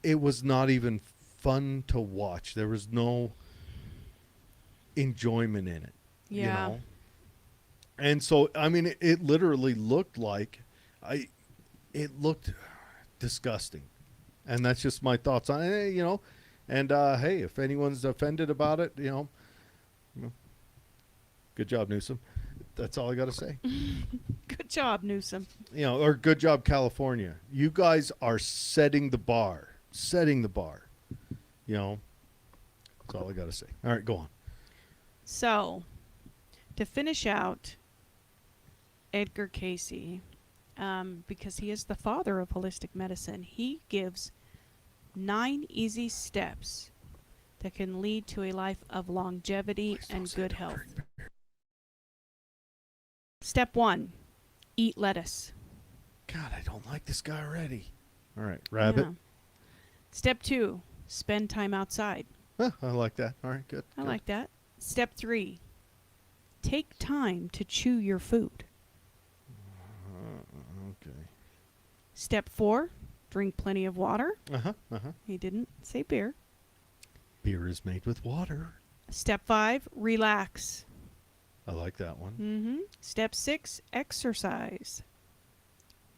It was not even fun to watch. There was no enjoyment in it. You Yeah. know. And so, I mean, it literally looked like, I, it looked disgusting, and that's just my thoughts on it, you know. And hey, if anyone's offended about it, you know, good job, Newsom. That's all I got to say. Good job, Newsom. You know, or good job, California. You guys are setting the bar, setting the bar. You know, that's all I got to say. All right, go on. So, to finish out Edgar Cayce, because he is the father of holistic medicine, he gives 9 easy steps that can lead to a life of longevity Please don't and say good don't health. drink beer. Step 1, eat lettuce. God, I don't like this guy already. All right, rabbit. Yeah. Step 2, spend time outside. Huh, I like that. All right, good. I good. like that. Step 3, take time to chew your food. Okay. Step 4, drink plenty of water. Uh-huh, uh-huh. He didn't say beer. Beer is made with water. Step 5, relax. I like that one. Mm-hmm. Step 6, exercise.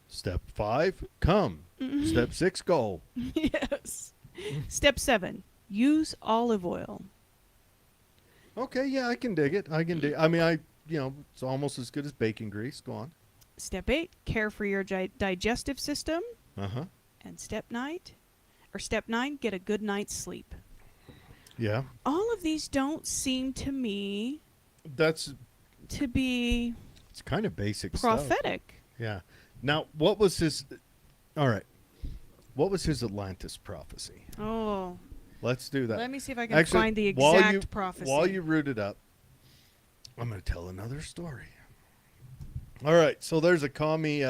Step 5, come. Mhm. Step 6, go. Yes. Step 7, use olive oil. Okay, yeah, I can dig it. I can dig. I mean, it's almost as good as bacon grease. Go on. Step 8, care for your digestive system. Uh-huh. And step 9, get a good night's sleep. Yeah. All of these don't seem to me That's to be it's kind of basic stuff. prophetic. Yeah. Now, what was his All right. What was his Atlantis prophecy? Oh, Let's do that. let me see if I can Actually, find the while exact you- prophecy. While you root it up, I'm going to tell another story. All right, so there's a commie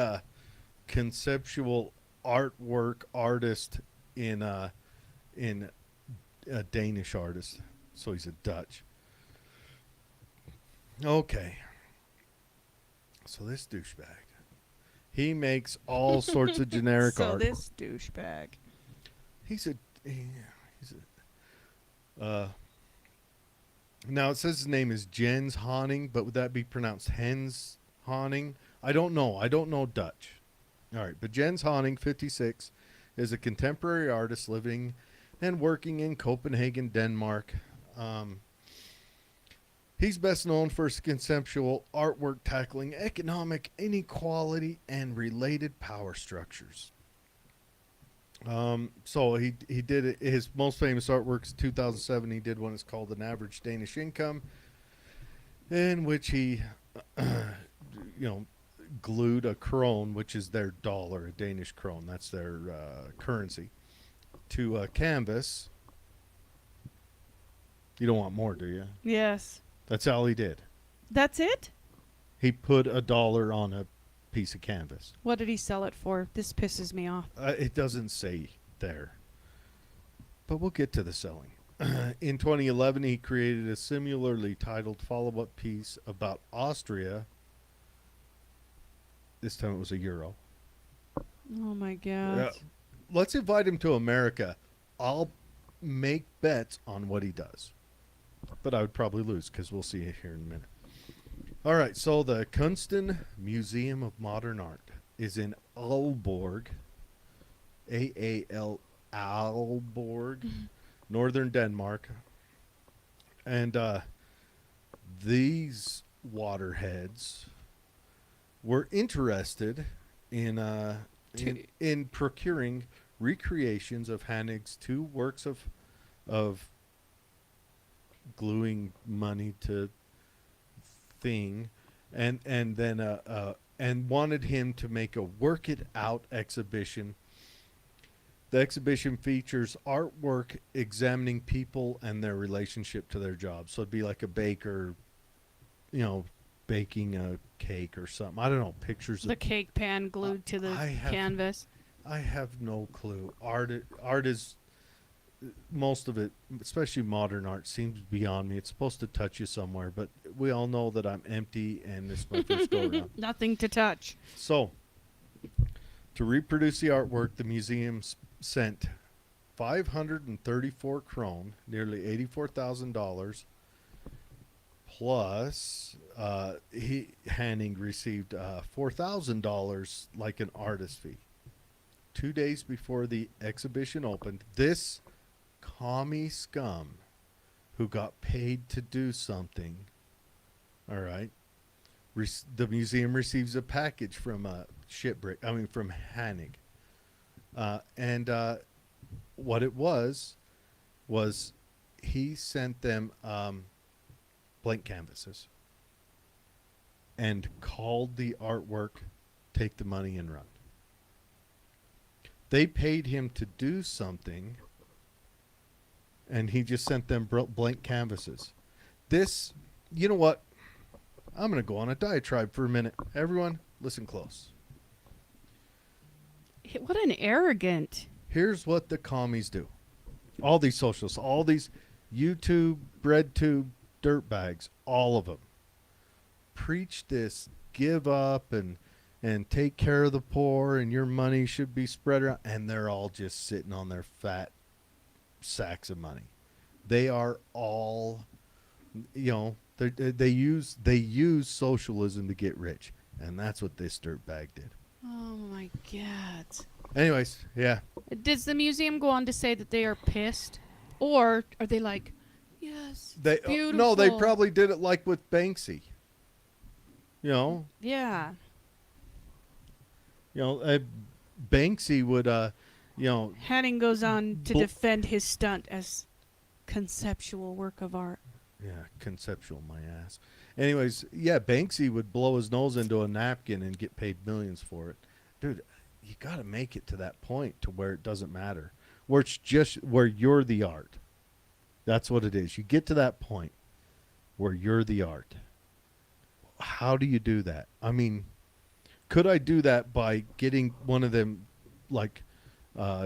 conceptual artwork artist in a Danish artist, so he's a Dutch. Okay, so this douchebag, he makes all sorts of generic so art. this douchebag. He's a now it says his name is Jens Honing, but would that be pronounced Hens Honing? I don't know. I don't know Dutch. All right, but Jens Honing, 56, is a contemporary artist living and working in Copenhagen, Denmark. He's best known for his conceptual artwork tackling economic inequality and related power structures. So he did it, his most famous artworks. 2007, he did one that's called An Average Danish Income, in which he, glued a krone, which is their dollar, a Danish krone, that's their currency, to a canvas. You don't want more, do you? Yes. That's all he did. That's it? He put $1 on a piece of canvas. What did he sell it for? This pisses me off. It doesn't say there, but we'll get to the selling. In 2011, he created a similarly titled follow-up piece about Austria. This time it was €1. Oh my god. Let's invite him to America. I'll make bets on what he does, but I would probably lose because we'll see it here in a minute. All right, so the Kunsten Museum of Modern Art is in Aalborg, Aalborg, northern Denmark. And these waterheads were interested in procuring recreations of Hanig's 2 works of gluing money to thing, and then and wanted him to make a work it out exhibition. The exhibition features artwork examining people and their relationship to their job. So it'd be like a baker, baking a cake or something. I don't know, pictures The of cake pan glued to the canvas. I have no clue. Art is most of it, especially modern art, seems beyond me. It's supposed to touch you somewhere, but we all know that I'm empty and this is my first go around. Nothing to touch. So, to reproduce the artwork, the museum sent 534 krone, nearly $84,000, plus Hanning received $4,000 like an artist fee. 2 days before the exhibition opened, this commie scum who got paid to do something, all right, the museum receives a package from from Hanning. And what it was he sent them blank canvases and called the artwork, take the money and run. They paid him to do something, and he just sent them blank canvases. This, you know what? I'm going to go on a diatribe for a minute. Everyone, listen close. What an arrogant. Here's what the commies do. All these socialists, all these YouTube, breadtube, dirtbags, all of them preach this, give up and take care of the poor and your money should be spread around, and they're all just sitting on their fat sacks of money. They are all, they use socialism to get rich, and that's what this dirtbag did. Oh my God. Anyways, yeah. Does the museum go on to say that they are pissed? Or are they like, yes, it's beautiful? No, they probably did it like with Banksy. Yeah. Banksy would, Hanning goes on to defend his stunt as conceptual work of art. Yeah, conceptual, my ass. Anyways, yeah, Banksy would blow his nose into a napkin and get paid millions for it. Dude, you got to make it to that point to where it doesn't matter. Where it's just where you're the art. That's what it is. You get to that point where you're the art. How do you do that? I mean, could I do that by getting one of them, like,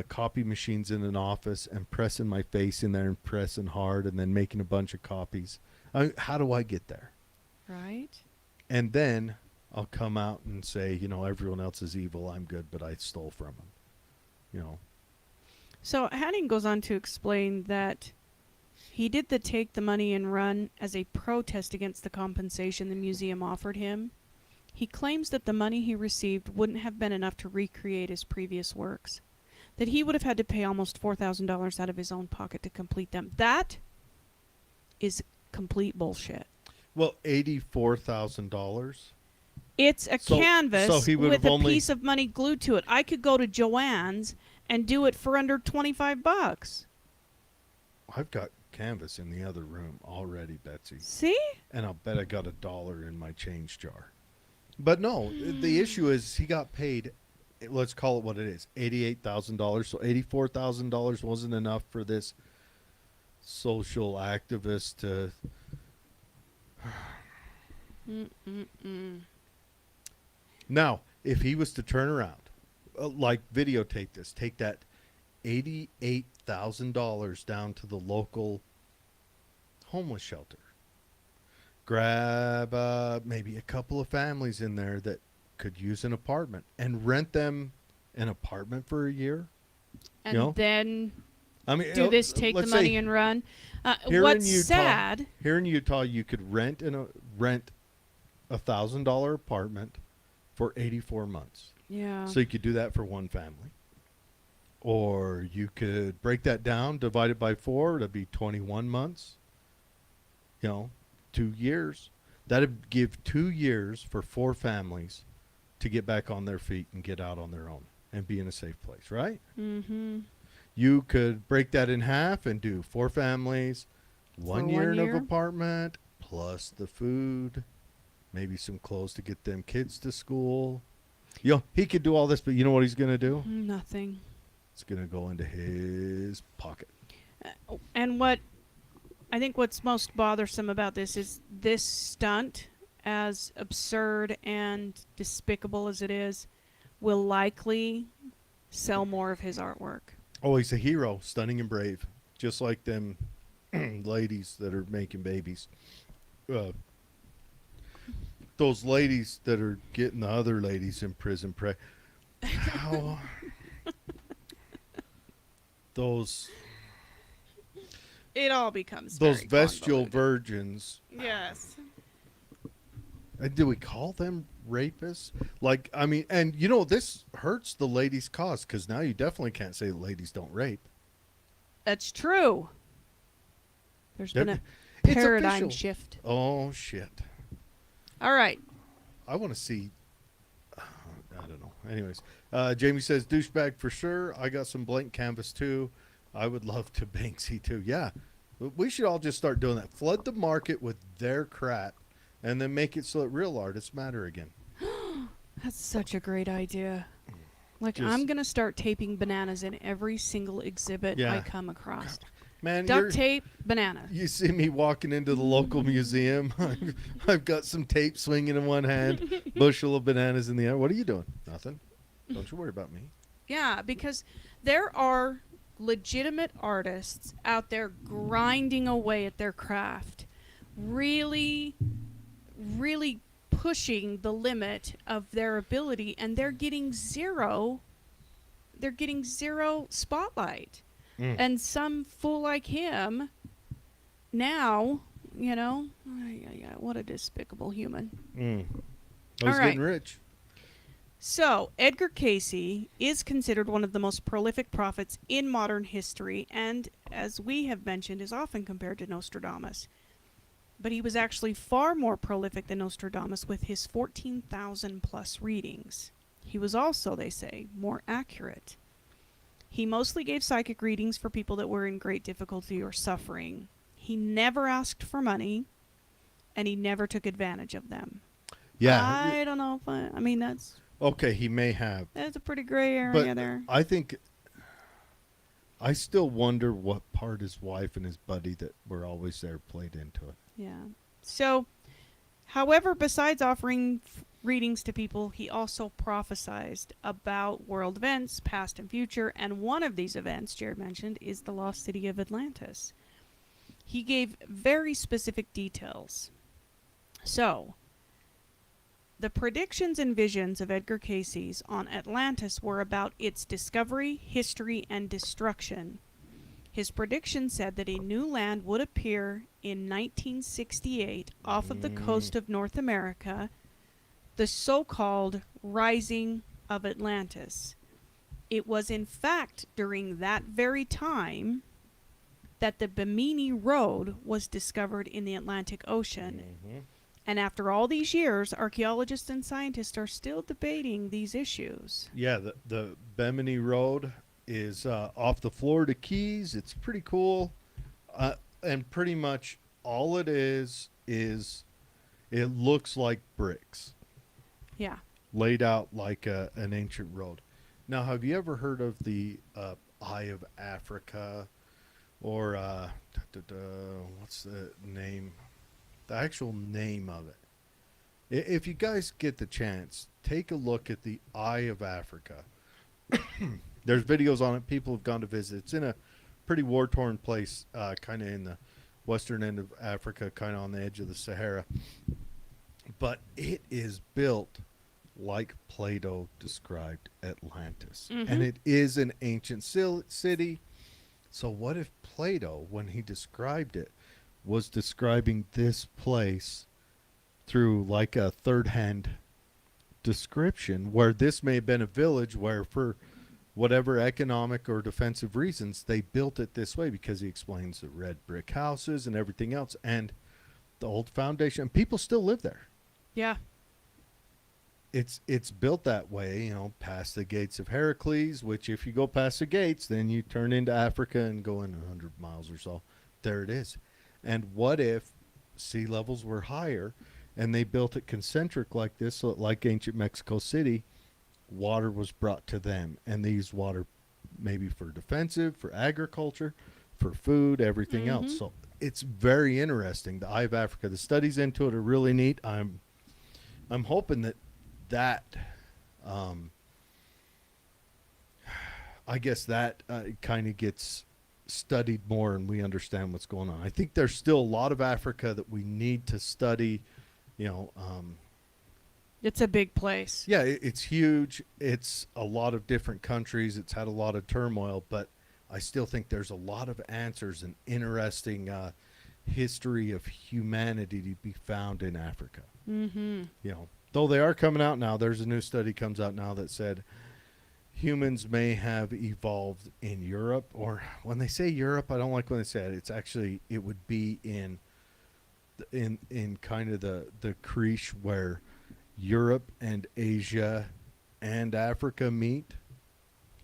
copy machines in an office and pressing my face in there and pressing hard and then making a bunch of copies? How do I get there? Right. And then I'll come out and say, everyone else is evil. I'm good, but I stole from them. So Hanning goes on to explain that he did the take the money and run as a protest against the compensation the museum offered him. He claims that the money he received wouldn't have been enough to recreate his previous works, that he would have had to pay almost $4,000 out of his own pocket to complete them. That is complete bullshit. Well, $84,000. It's a canvas with a piece of money glued to it. I could go to Joann's and do it for under $25. I've got canvas in the other room already, Betsy. See? And I'll bet I got $1 in my change jar. But no, the issue is he got paid, let's call it what it is, $88,000. So $84,000 wasn't enough for this social activist to... Now, if he was to turn around, like videotape this, take that $88,000 down to the local homeless shelter, grab maybe a couple of families in there that could use an apartment and rent them an apartment for a year. And then do this, take the money and run. What's sad... Here in Utah, you could rent $1,000 apartment for 84 months. Yeah. So you could do that for one family. Or you could break that down, divide it by 4, it'd be 21 months. 2 years. That'd give 2 years for 4 families to get back on their feet and get out on their own and be in a safe place, right? Mm-hmm. You could break that in half and do 4 families, 1 year of apartment, plus the food, maybe some clothes to get them kids to school. He could do all this, but you know what he's going to do? Nothing. It's going to go into his pocket. And I think what's most bothersome about this is this stunt, as absurd and despicable as it is, will likely sell more of his artwork. Oh, he's a hero, stunning and brave, just like them ladies that are making babies. Those ladies that are getting the other ladies in prison How those It all becomes those very bestial convoluted. virgins. Yes. Do we call them rapists? Like, I mean, and this hurts the ladies' cause because now you definitely can't say ladies don't rape. That's true. There's been a It's paradigm official. shift. Oh shit! All right. I want to see. I don't know. Anyways, Jamie says douchebag for sure. I got some blank canvas too. I would love to Banksy too. Yeah, we should all just start doing that. Flood the market with their crap, and then make it so that real artists matter again. That's such a great idea. Like, Just- I'm going to start taping bananas in every single exhibit Yeah. I come across. Man, Duct tape, banana. you see me walking into the local museum. I've got some tape swinging in one hand, bushel of bananas in the other. What are you doing? Nothing. Don't you worry about me. Yeah, because there are legitimate artists out there grinding away at their craft, really, really pushing the limit of their ability, and they're getting zero spotlight. And some fool like him now, what a despicable human. I All was right. getting rich. So, Edgar Cayce is considered one of the most prolific prophets in modern history, and, as we have mentioned, is often compared to Nostradamus. But he was actually far more prolific than Nostradamus with his 14,000 plus readings. He was also, they say, more accurate. He mostly gave psychic readings for people that were in great difficulty or suffering. He never asked for money, and he never took advantage of them. Yeah. I don't know if I mean, that's Okay, he may have. a pretty gray area But there. I think I still wonder what part his wife and his buddy that were always there played into it. Yeah. So, however, besides offering readings to people, he also prophesied about world events, past and future, and one of these events, Jared mentioned, is the lost city of Atlantis. He gave very specific details. So, the predictions and visions of Edgar Cayce's on Atlantis were about its discovery, history, and destruction. His prediction said that a new land would appear in 1968 off of the coast of North America, the so-called Rising of Atlantis. It was in fact during that very time that the Bimini Road was discovered in the Atlantic Ocean. And after all these years, archaeologists and scientists are still debating these issues. Yeah, the Bemini Road is off the Florida Keys. It's pretty cool. And pretty much all it is it looks like bricks Yeah. laid out like an ancient road. Now, have you ever heard of the Eye of Africa or what's the name? The actual name of it. If you guys get the chance, take a look at the Eye of Africa. There's videos on it. People have gone to visit. It's in a pretty war-torn place, kind of in the western end of Africa, kind of on the edge of the Sahara. But it is built like Plato described Atlantis. And it is an ancient city. So what if Plato, when he described it, was describing this place through like a third-hand description where this may have been a village where for whatever economic or defensive reasons they built it this way, because he explains the red brick houses and everything else and the old foundation, and people still live there. Yeah. It's built that way, past the gates of Heracles, which if you go past the gates, then you turn into Africa and go in 100 miles or so. There it is. And what if sea levels were higher and they built it concentric like this, so like ancient Mexico City, water was brought to them, and they used water maybe for defensive, for agriculture, for food, everything else. So it's very interesting. The Eye of Africa, the studies into it are really neat. I'm hoping that I guess that kind of gets studied more and we understand what's going on. I think there's still a lot of Africa that we need to study. You know, It's a big place. yeah, it's huge. It's a lot of different countries. It's had a lot of turmoil, but I still think there's a lot of answers and interesting history of humanity to be found in Africa. Mm-hmm. You know, though they are coming out now. There's a new study comes out now that said humans may have evolved in Europe, or when they say Europe, I don't like when they say it. It's actually, it would be in kind of the creche where Europe and Asia and Africa meet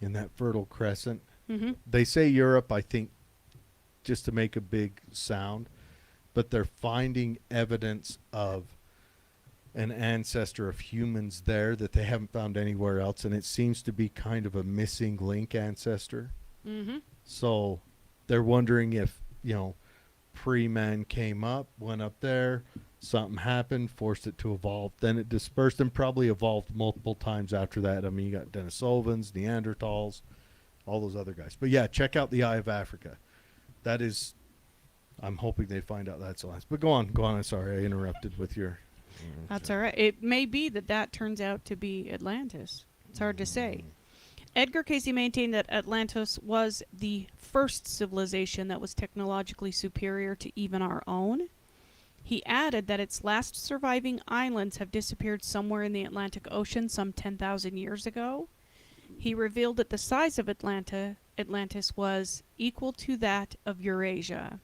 in that Fertile Crescent. Mm-hmm. They say Europe, I think, just to make a big sound, but they're finding evidence of an ancestor of humans there that they haven't found anywhere else, and it seems to be kind of a missing link ancestor. Mm-hmm. So they're wondering if, you know, pre-man came up, went up there, something happened, forced it to evolve, then it dispersed and probably evolved multiple times after that. I mean, you got Denisovans, Neanderthals, all those other guys. But yeah, check out the Eye of Africa. That is, I'm hoping they find out that's last. But go on. I'm sorry, I interrupted with your. That's all right. It may be that turns out to be Atlantis. It's hard to say. Edgar Cayce maintained that Atlantis was the first civilization that was technologically superior to even our own. He added that its last surviving islands have disappeared somewhere in the Atlantic Ocean some 10,000 years ago. He revealed that the size of Atlantis was equal to that of Eurasia.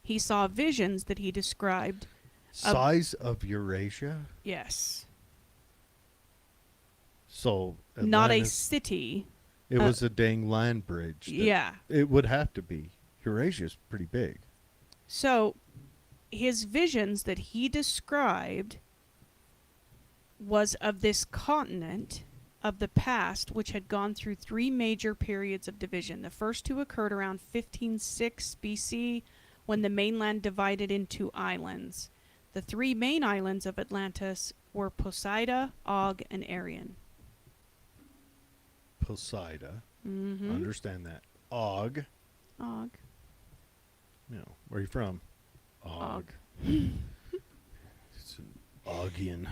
He saw visions that he described. Size of Eurasia? Yes. So Not a Atlantis, city. it was a dang land bridge. Yeah. It would have to be. Eurasia's pretty big. So his visions that he described was of this continent of the past, which had gone through three major periods of division. The first two occurred around 1506 BC, when the mainland divided into islands. The three main islands of Atlantis were Poseida, Og, and Arion. Poseida. Mm-hmm. Understand that. Og. Og. You know, where are you from? Og. Og. It's an Augian.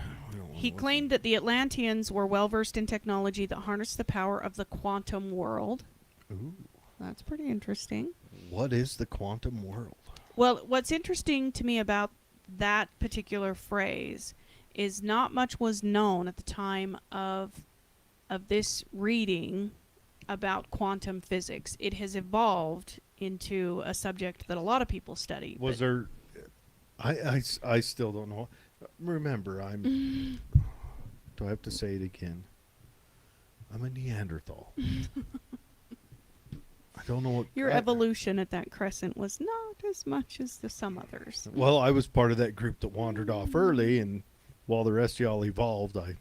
He claimed that the Atlanteans were well versed in technology that harnessed the power of the quantum world. Ooh. That's pretty interesting. What is the quantum world? Well, what's interesting to me about that particular phrase is not much was known at the time of this reading about quantum physics. It has evolved into a subject that a lot of people study. Was there... I still don't know. Remember, I'm... Do I have to say it again? I'm a Neanderthal. I don't know what... Your evolution at that crescent was not as much as some others. Well, I was part of that group that wandered off early, and while the rest of y'all evolved, I,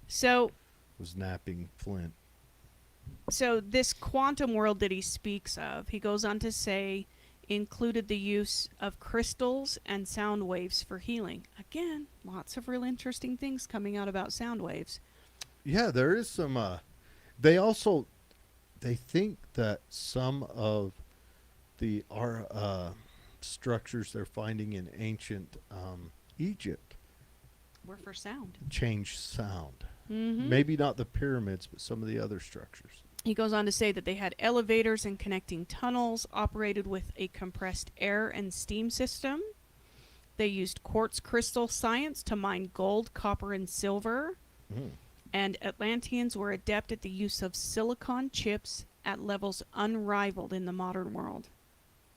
So was napping Flint. So this quantum world that he speaks of, he goes on to say, included the use of crystals and sound waves for healing. Again, lots of real interesting things coming out about sound waves. Yeah, there is some... They think that some of the structures they're finding in ancient Egypt Were for sound. change sound. Mm-hmm. Maybe not the pyramids, but some of the other structures. He goes on to say that they had elevators and connecting tunnels operated with a compressed air and steam system. They used quartz crystal science to mine gold, copper, and silver. Mm. And Atlanteans were adept at the use of silicon chips at levels unrivaled in the modern world.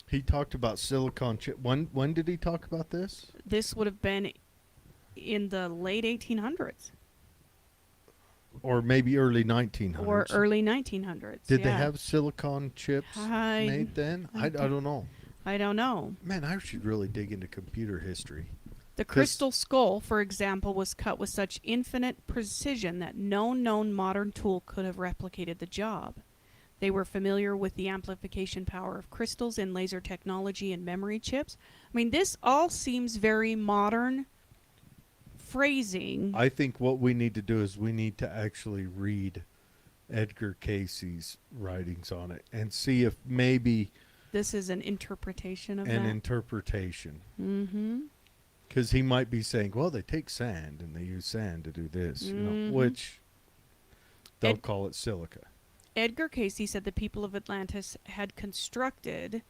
He talked about silicon chip. When did he talk about this? This would have been in the late 1800s. Or maybe early 1900s. Or early 1900s. Did they have silicon chips I made then? I don't know. I don't know. Man, I should really dig into computer history. The 'Cause- crystal skull, for example, was cut with such infinite precision that no known modern tool could have replicated the job. They were familiar with the amplification power of crystals in laser technology and memory chips. I mean, this all seems very modern phrasing. I think what we need to do is we need to actually read Edgar Cayce's writings on it and see if maybe This is an interpretation of an that. interpretation. Mm-hmm. Because he might be saying, well, they take sand and they use sand to do this, you know, which they'll call it silica. Edgar Cayce said the people of Atlantis had constructed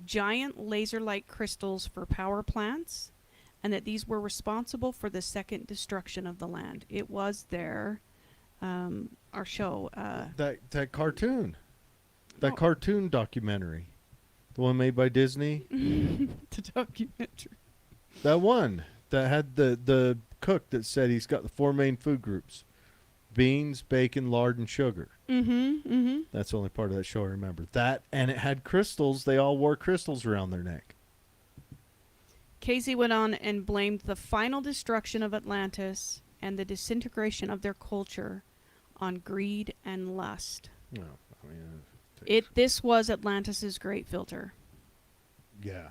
giant laser-like crystals for power plants, and that these were responsible for the second destruction of the land. It was their, our show. That cartoon. That Oh. cartoon documentary. The one made by Disney. The documentary. That one that had the cook that said he's got the 4 main food groups. Beans, bacon, lard, and sugar. Mm-hmm. Mm-hmm. That's the only part of that show I remember. That, and it had crystals. They all wore crystals around their neck. Cayce went on and blamed the final destruction of Atlantis and the disintegration of their culture on greed and lust. No, I mean, This was Atlantis's great filter. yeah.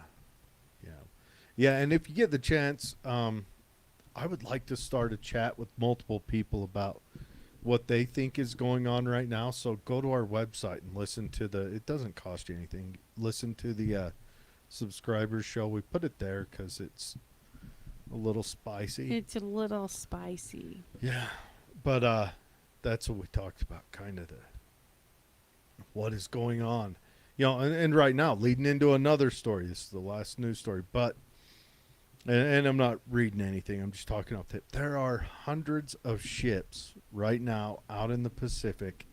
Yeah, and if you get the chance, I would like to start a chat with multiple people about what they think is going on right now. So go to our website and listen to it doesn't cost you anything. Listen to the subscribers show. We put it there because it's a little spicy. It's a little spicy. Yeah, but that's what we talked about, kind of what is going on. You know, and right now, leading into another story. This is the last news story, but and I'm not reading anything. I'm just talking off tip. There are hundreds of ships right now out in the Pacific.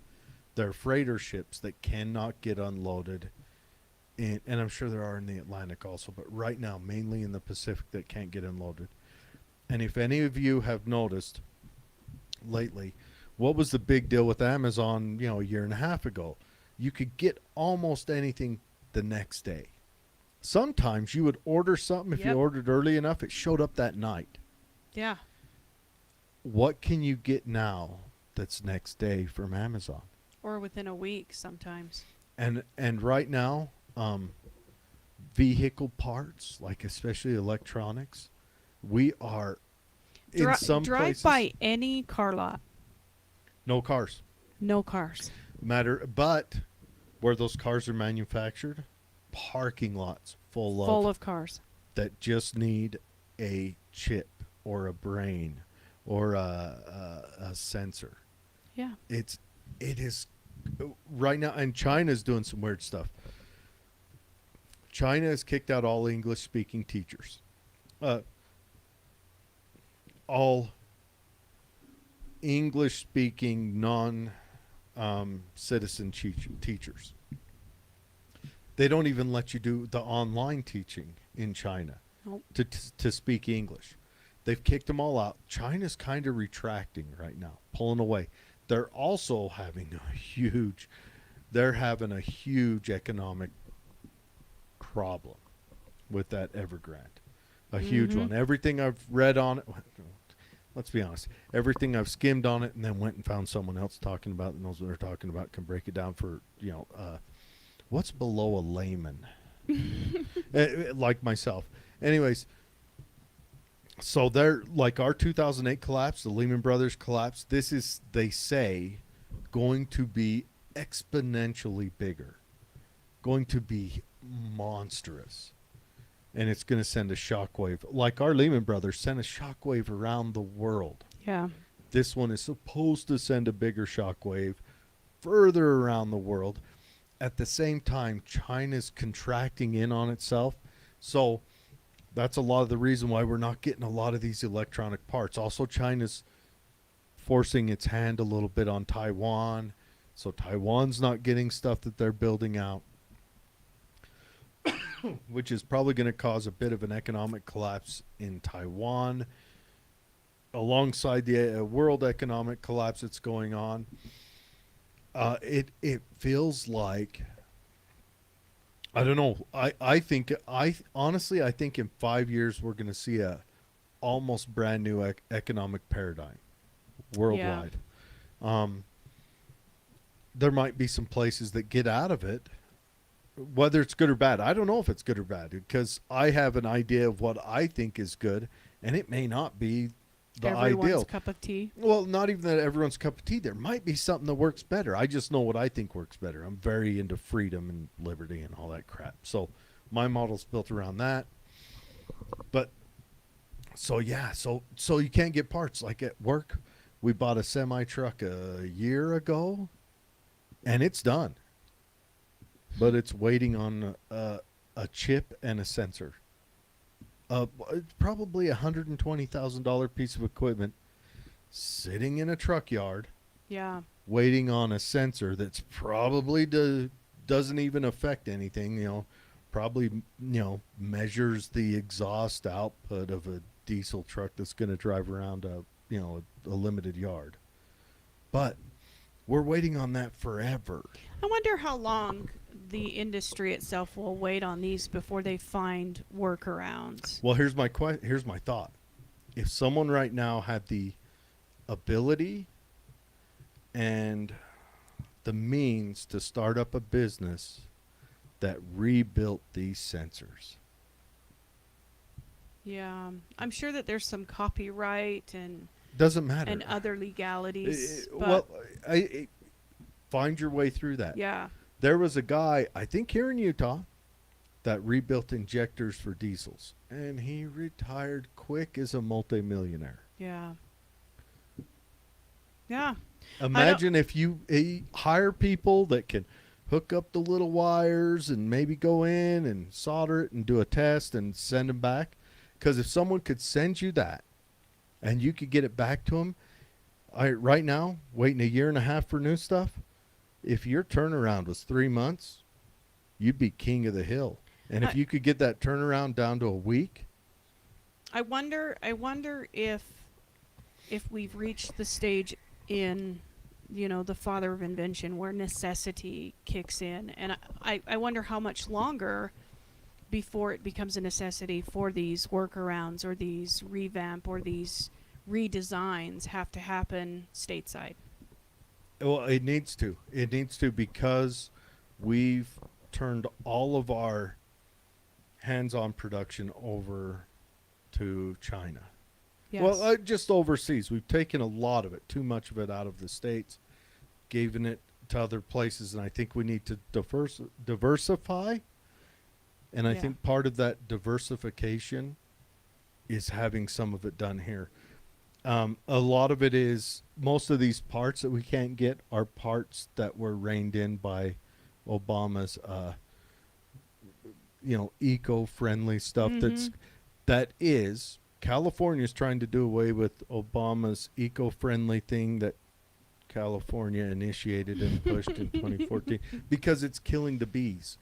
They're freighter ships that cannot get unloaded. And I'm sure there are in the Atlantic also, but right now, mainly in the Pacific that can't get unloaded. And if any of you have noticed lately, what was the big deal with Amazon, you know, a year and a half ago? You could get almost anything the next day. Sometimes you would order something, if you Yep. ordered early enough, it showed up that night. Yeah. What can you get now that's next day from Amazon? Or within a week sometimes. And right now, vehicle parts, like especially electronics, we are in some Drive places, by any car lot. no cars. No cars. But where those cars are manufactured, parking lots Full of cars. that just need a chip or a brain or a sensor. Yeah. It is right now, and China's doing some weird stuff. China has kicked out all English-speaking teachers. All English-speaking non-citizen teachers. They don't even let you do the online teaching in China Nope. to speak English. They've kicked them all out. China's kind of retracting right now, pulling away. They're also having a huge economic problem with that Evergrande. A huge one. Everything I've read on it, let's be honest, everything I've skimmed on it and then went and found someone else talking about it and knows what they're talking about, can break it down for, you know, what's below a layman? Like myself. Anyways, so they're like our 2008 collapse, the Lehman Brothers collapse. This is, they say, going to be exponentially bigger, going to be monstrous, and it's going to send a shockwave. Like our Lehman Brothers sent a shockwave around the world. Yeah. This one is supposed to send a bigger shockwave further around the world. At the same time, China's contracting in on itself. So that's a lot of the reason why we're not getting a lot of these electronic parts. Also, China's forcing its hand a little bit on Taiwan. So Taiwan's not getting stuff that they're building out, which is probably going to cause a bit of an economic collapse in Taiwan alongside the world economic collapse that's going on. It feels like I don't know. Honestly, I think in 5 years we're going to see a almost brand new economic paradigm worldwide. Um, there might be some places that get out of it, whether it's good or bad. I don't know if it's good or bad because I have an idea of what I think is good, and it may not be the Everyone's ideal. cup of tea. Well, not even that everyone's cup of tea. There might be something that works better. I just know what I think works better. I'm very into freedom and liberty and all that crap. So my model's built around that. But so yeah, so you can't get parts. Like at work, we bought a semi truck a year ago, and it's done. But it's waiting on a chip and a sensor. It's probably $120,000 piece of equipment sitting in a truck yard Yeah. waiting on a sensor that's probably doesn't even affect anything, probably, measures the exhaust output of a diesel truck that's going to drive around a limited yard. But we're waiting on that forever. I wonder how long the industry itself will wait on these before they find workarounds. Well, here's my thought. If someone right now had the ability and the means to start up a business that rebuilt these sensors. Yeah. I'm sure that there's some copyright and Doesn't matter. and other legalities. Well, But find your way through that. yeah. There was a guy, I think here in Utah, that rebuilt injectors for diesels. And he retired quick as a multimillionaire. Yeah. Yeah. Imagine if you hire people that can hook up the little wires and maybe go in and solder it and do a test and send them back. Because if someone could send you that and you could get it back to them, right now, waiting a year and a half for new stuff, if your turnaround was 3 months, you'd be king of the hill. And if you could get that turnaround down to a week. I wonder if we've reached the stage in the father of invention where necessity kicks in, and I wonder how much longer before it becomes a necessity for these workarounds or these revamp or these redesigns have to happen stateside. Well, it needs to. It needs to because we've turned all of our hands-on production over to China. Yes. Well, just overseas. We've taken a lot of it, too much of it out of the States, given it to other places, and I think we need to diversify. And I think part of that diversification is having some of it done here. A lot of it is, most of these parts that we can't get are parts that were reined in by Obama's, eco-friendly stuff. Mhm. California's trying to do away with Obama's eco-friendly thing that California initiated and pushed in 2014 because it's killing the bees.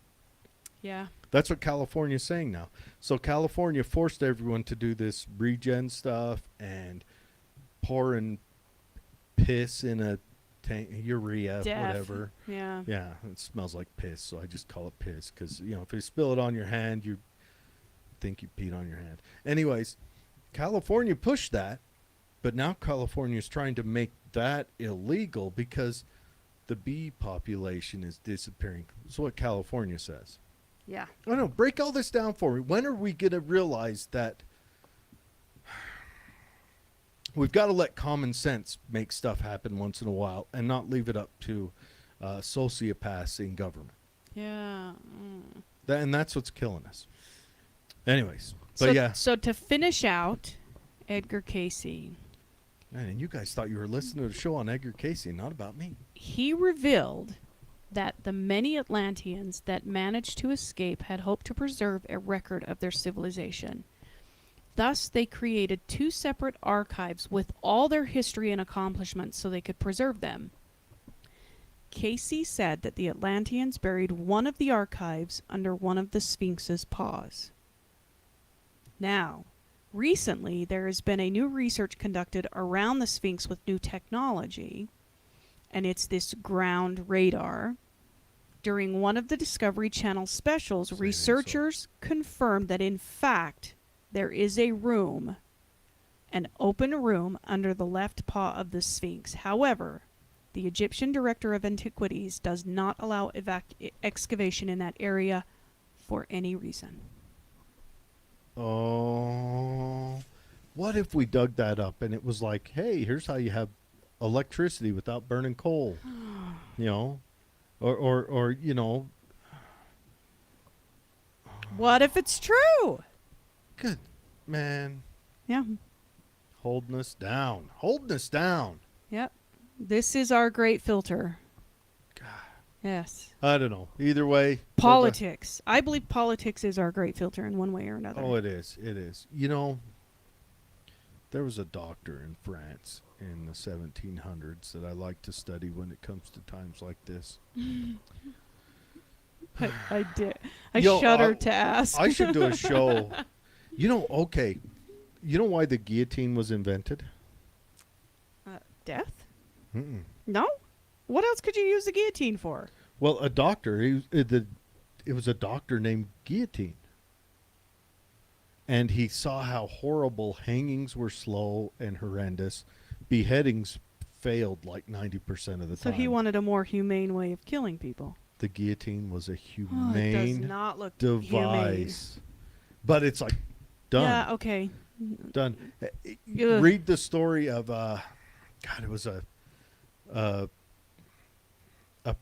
Yeah. That's what California's saying now. So California forced everyone to do this regen stuff and pouring piss in a tank, urea, whatever. Yeah. Yeah, it smells like piss, so I just call it piss because, if you spill it on your hand, you think you peed on your hand. Anyways, California pushed that, but now California is trying to make that illegal because the bee population is disappearing. That's what California says. Yeah. I don't know. Break all this down for me. When are we going to realize that we've got to let common sense make stuff happen once in a while and not leave it up to sociopaths in government? Yeah. And that's what's killing us. Anyways, So to finish out, Edgar Cayce, Man, and you guys thought you were listening to a show on Edgar Cayce, not about me. he revealed that the many Atlanteans that managed to escape had hoped to preserve a record of their civilization. Thus, they created 2 separate archives with all their history and accomplishments so they could preserve them. Cayce said that the Atlanteans buried one of the archives under one of the Sphinx's paws. Now, recently there has been a new research conducted around the Sphinx with new technology, and it's this ground radar. during one of the Discovery Channel specials, Say they researchers confirmed that in fact there is a room, an open room under the left paw of the Sphinx. However, the Egyptian Director of Antiquities does not allow excavation in that area for any reason. Oh, what if we dug that up and it was like, hey, here's how you have electricity without burning coal, you know, or you know. What if it's true? Good man, Yeah. holding us down, holding us down. Yep. This is our great filter. God. Yes. I don't know. Either way, Politics. I believe politics is our great filter in one way or another. Oh, it is. It is. You know, there was a doctor in France in the 1700s that I like to study when it comes to times like this. I did. I Yo, shudder to ask. I should do a show. You know, okay. You know why the guillotine was invented? Death? Mm-mm. No? What else could you use the guillotine for? Well, a doctor. It was a doctor named Guillotine. And he saw how horrible hangings were slow and horrendous. Beheadings failed like 90% of the So time. he wanted a more humane way of killing people. The guillotine was a Oh, it does humane not look device. But it's like done. Yeah, okay. Done. Ugh. Read the story of it was a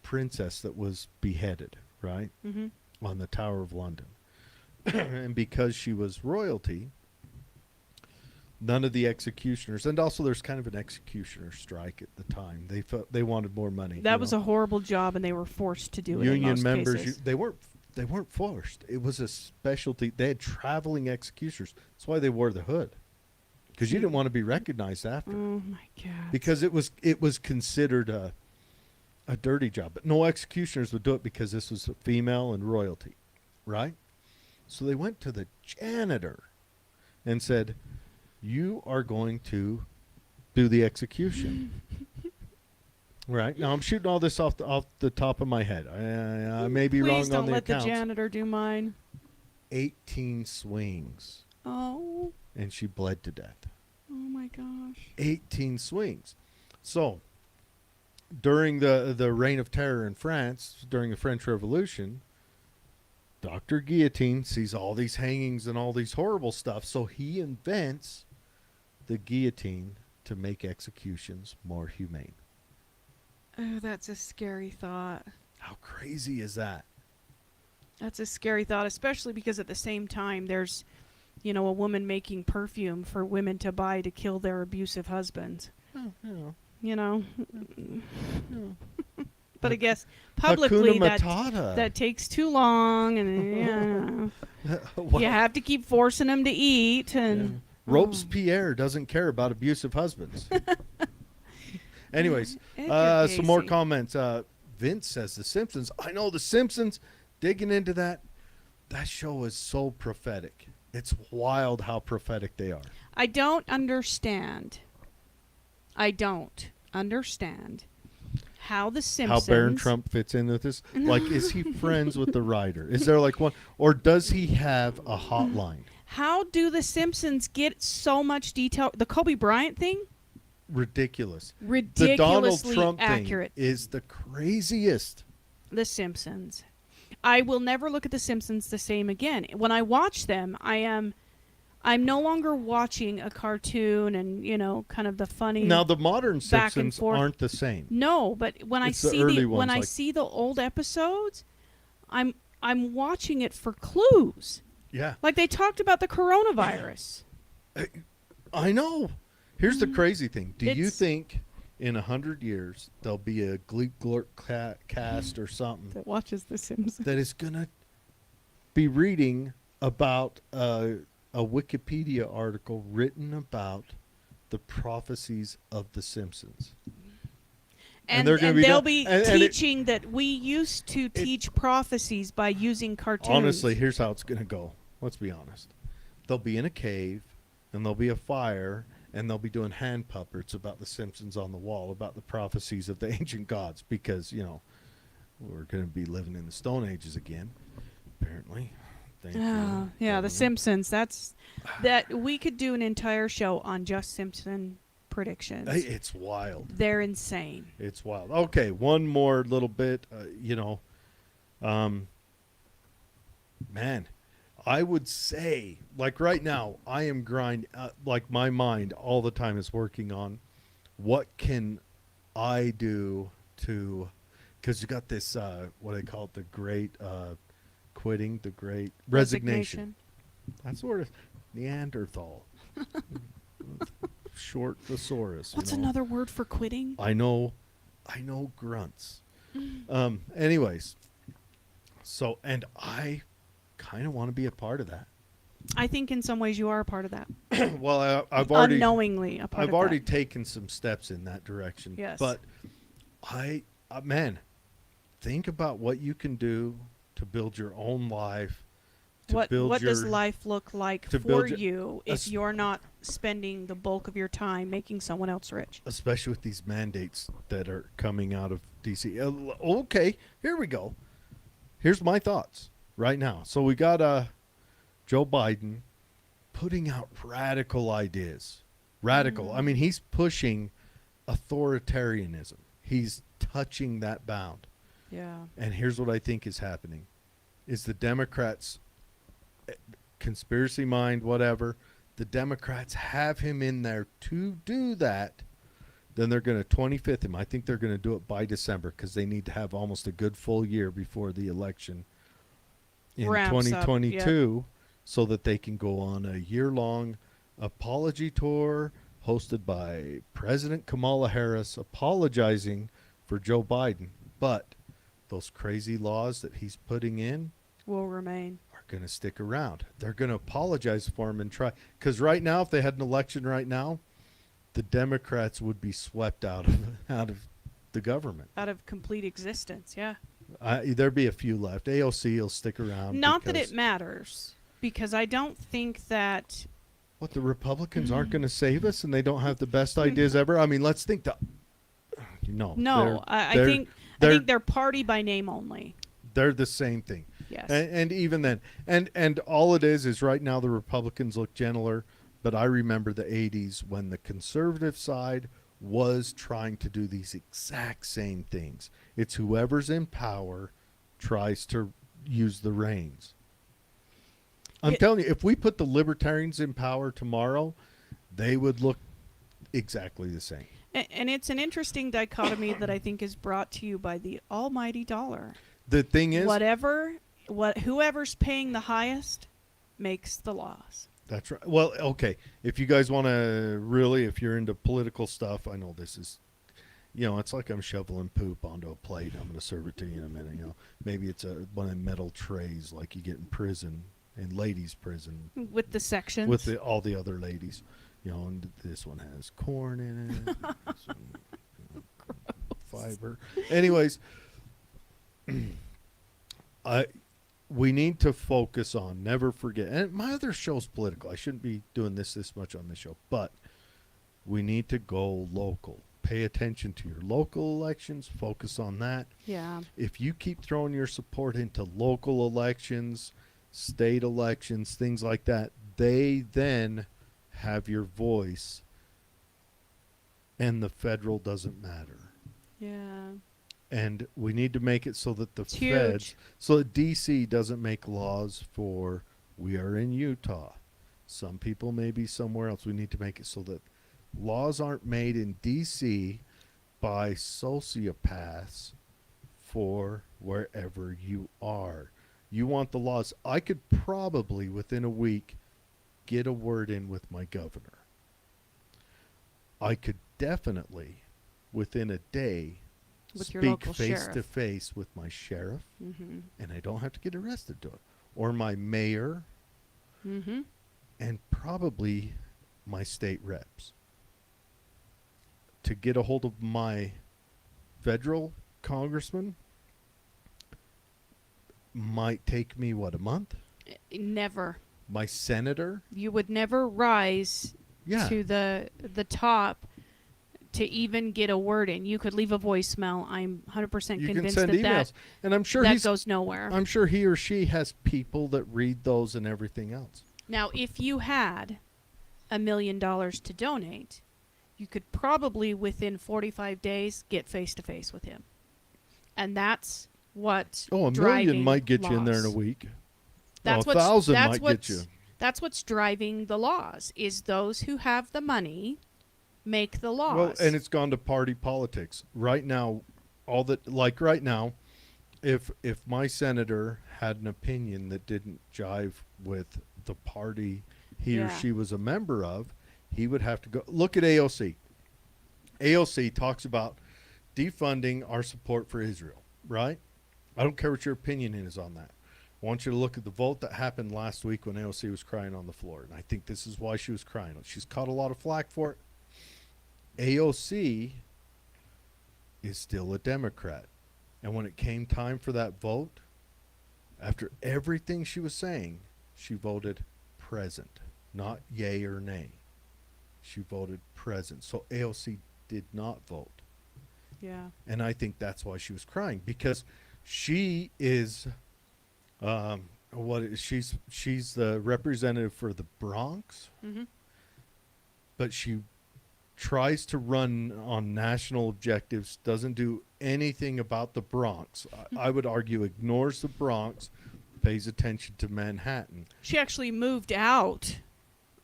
princess that was beheaded, right? Mm-hmm. On the Tower of London. And because she was royalty, none of the executioners, and also there's kind of an executioner strike at the time. They felt they wanted more money. That was a horrible job, and they were forced to do it. Union in most members. cases. They weren't forced. It was a specialty. They had traveling executioners. That's why they wore the hood, because you didn't want to be recognized after. Oh my God! Because it was considered a dirty job. But no executioners would do it because this was a female and royalty, right? So they went to the janitor and said, "You are going to do the execution." Right. Now I'm shooting all this off the top of my head. I may be Please wrong on don't the let accounts. the janitor do mine. 18 swings, Oh, and she bled to death. oh my gosh! 18 swings. So during the reign of terror in France, during the French Revolution, Dr. Guillotine sees all these hangings and all these horrible stuff, so he invents the guillotine to make executions more humane. Oh, that's a scary thought. How crazy is that? That's a scary thought, especially because at the same time there's, a woman making perfume for women to buy to kill their abusive husbands. Oh, yeah. But I guess publicly Hakuna Matata. that takes too long, and Well, you have to keep forcing them to eat. And Robespierre doesn't care about abusive husbands. Anyways, Edgar some more Cayce. comments. Vince says The Simpsons. I know The Simpsons. Digging into that show is so prophetic. It's wild how prophetic they are. I don't understand how the Simpsons. How Baron Trump fits in with this. Like, is he friends with the writer? Is there like one, or does he have a hotline? How do the Simpsons get so much detail? The Kobe Bryant thing? Ridiculous. Ridiculously The Donald Trump accurate. thing is the craziest. The Simpsons. I will never look at The Simpsons the same again. When I watch them, I'm no longer watching a cartoon and, kind of the funny. Now the modern back and Simpsons forth. aren't the same. No, but when It's I the see early the ones, when I like- see the old episodes, I'm watching it for clues. Yeah. Like they talked about the coronavirus. I know. Here's the crazy thing. Do you It's- think in 100 years there'll be a Gleek Glork cast or something That watches The Simpsons. that is going to be reading about a Wikipedia article written about the prophecies of The Simpsons? And they're gonna be they'll done- be and it- teaching that we used to teach prophecies by using cartoons. Honestly, here's how it's going to go. Let's be honest. They'll be in a cave, and there'll be a fire, and they'll be doing hand puppets about the Simpsons on the wall, about the prophecies of the ancient gods, because, We're going to be living in the Stone Ages again, apparently. Thank you. Oh, yeah, The government. Simpsons. That we could do an entire show on just Simpson predictions. It's wild. They're insane. It's wild. Okay, one more little bit. Man, I would say, like right now, I am grind. Like my mind all the time is working on what can I do to, because you got this what I call it, the great quitting, the great resignation. That's sort of Neanderthal, short thesaurus. What's another word for quitting? I know grunts. Anyways, so, and I kind of want to be a part of that. I think in some ways you are a part of that. Well, I've already unknowingly a part of I've already that. taken some steps in that direction. Yes. But man, think about what you can do to build your own life. What does life look like to for build you if you're not spending the bulk of your time making someone else rich? Especially with these mandates that are coming out of D.C. Okay, here we go. Here's my thoughts right now. So we got Joe Biden putting out radical ideas. Radical. I mean, he's pushing authoritarianism. He's touching that bound. Yeah. And here's what I think is happening. Is the Democrats, conspiracy mind, whatever, the Democrats have him in there to do that. Then they're going to 25th him. I think they're going to do it by December because they need to have almost a good full year before the election in Ramps up, 2022 so that they can go on a year-long apology tour hosted by President Kamala Harris apologizing for Joe Biden. But those crazy laws that he's putting in Will remain. are going to stick around. They're going to apologize for him and try. Because right now, if they had an election right now, the Democrats would be swept out of the government. Out of complete existence, yeah. There'd be a few left. AOC will stick around. Not that it matters, because I don't think that... What, the Republicans aren't going to save us and they don't have the best ideas ever? I mean, let's think that... No, I think they're party by name only. They're the same thing. Yes. And even then, and all it is right now the Republicans look gentler, but I remember the 80s when the conservative side was trying to do these exact same things. It's whoever's in power tries to use the reins. I'm telling you, if we put the libertarians in power tomorrow, they would look exactly the same. And it's an interesting dichotomy that I think is brought to you by the almighty dollar. The thing is... Whoever's paying the highest makes the laws. That's right. Well, okay. If you guys want to really, if you're into political stuff, I know this is, it's like I'm shoveling poop onto a plate. I'm going to serve it to you in a minute. Maybe it's one of them metal trays like you get in prison, in ladies' prison. With the sections. With all the other ladies. And this one has corn in it. Fiber. Anyways, we need to focus on, never forget, and my other show's political. I shouldn't be doing this much on this show, but we need to go local. Pay attention to your local elections. Focus on that. Yeah. If you keep throwing your support into local elections, state elections, things like that, they then have your voice, and the federal doesn't matter. Yeah. And we need to make it so that the It's feds, huge. so that D.C. doesn't make laws for, we are in Utah. Some people may be somewhere else. We need to make it so that laws aren't made in D.C. by sociopaths for wherever you are. You want the laws. I could probably, within a week, get a word in with my governor. I could definitely, within a day, With your speak local face sheriff. to face with my sheriff, Mm-hmm. and I don't have to get arrested to it, or my mayor, Mm-hmm. and probably my state reps. To get a hold of my federal congressman might take me, a month? Never. My senator? You would never rise Yeah. to the top to even get a word in. You could leave a voicemail. I'm 100% You can convinced send that emails, and I'm sure that goes nowhere. I'm sure he or she has people that read those and everything else. Now, if you had $1 million to donate, you could probably within 45 days get face to face with him, and that's what. Oh, $1 million might get you in there in a week. That's 1,000 might get you. That's what's driving the laws. Is those who have the money make the laws. Well, and it's gone to party politics right now. Right now, if my senator had an opinion that didn't jive with the party he or she was a member of, he would have to go look at AOC. AOC talks about defunding our support for Israel, right? I don't care what your opinion is on that. I want you to look at the vote that happened last week when AOC was crying on the floor. And I think this is why she was crying. She's caught a lot of flack for it. AOC is still a Democrat. And when it came time for that vote, after everything she was saying, she voted present, not yay or nay. She voted present. So AOC did not vote. Yeah. And I think that's why she was crying, because she is she's the representative for the Bronx. Mm-hmm. But she tries to run on national objectives, doesn't do anything about the Bronx. I would argue ignores the Bronx, pays attention to Manhattan. She actually moved out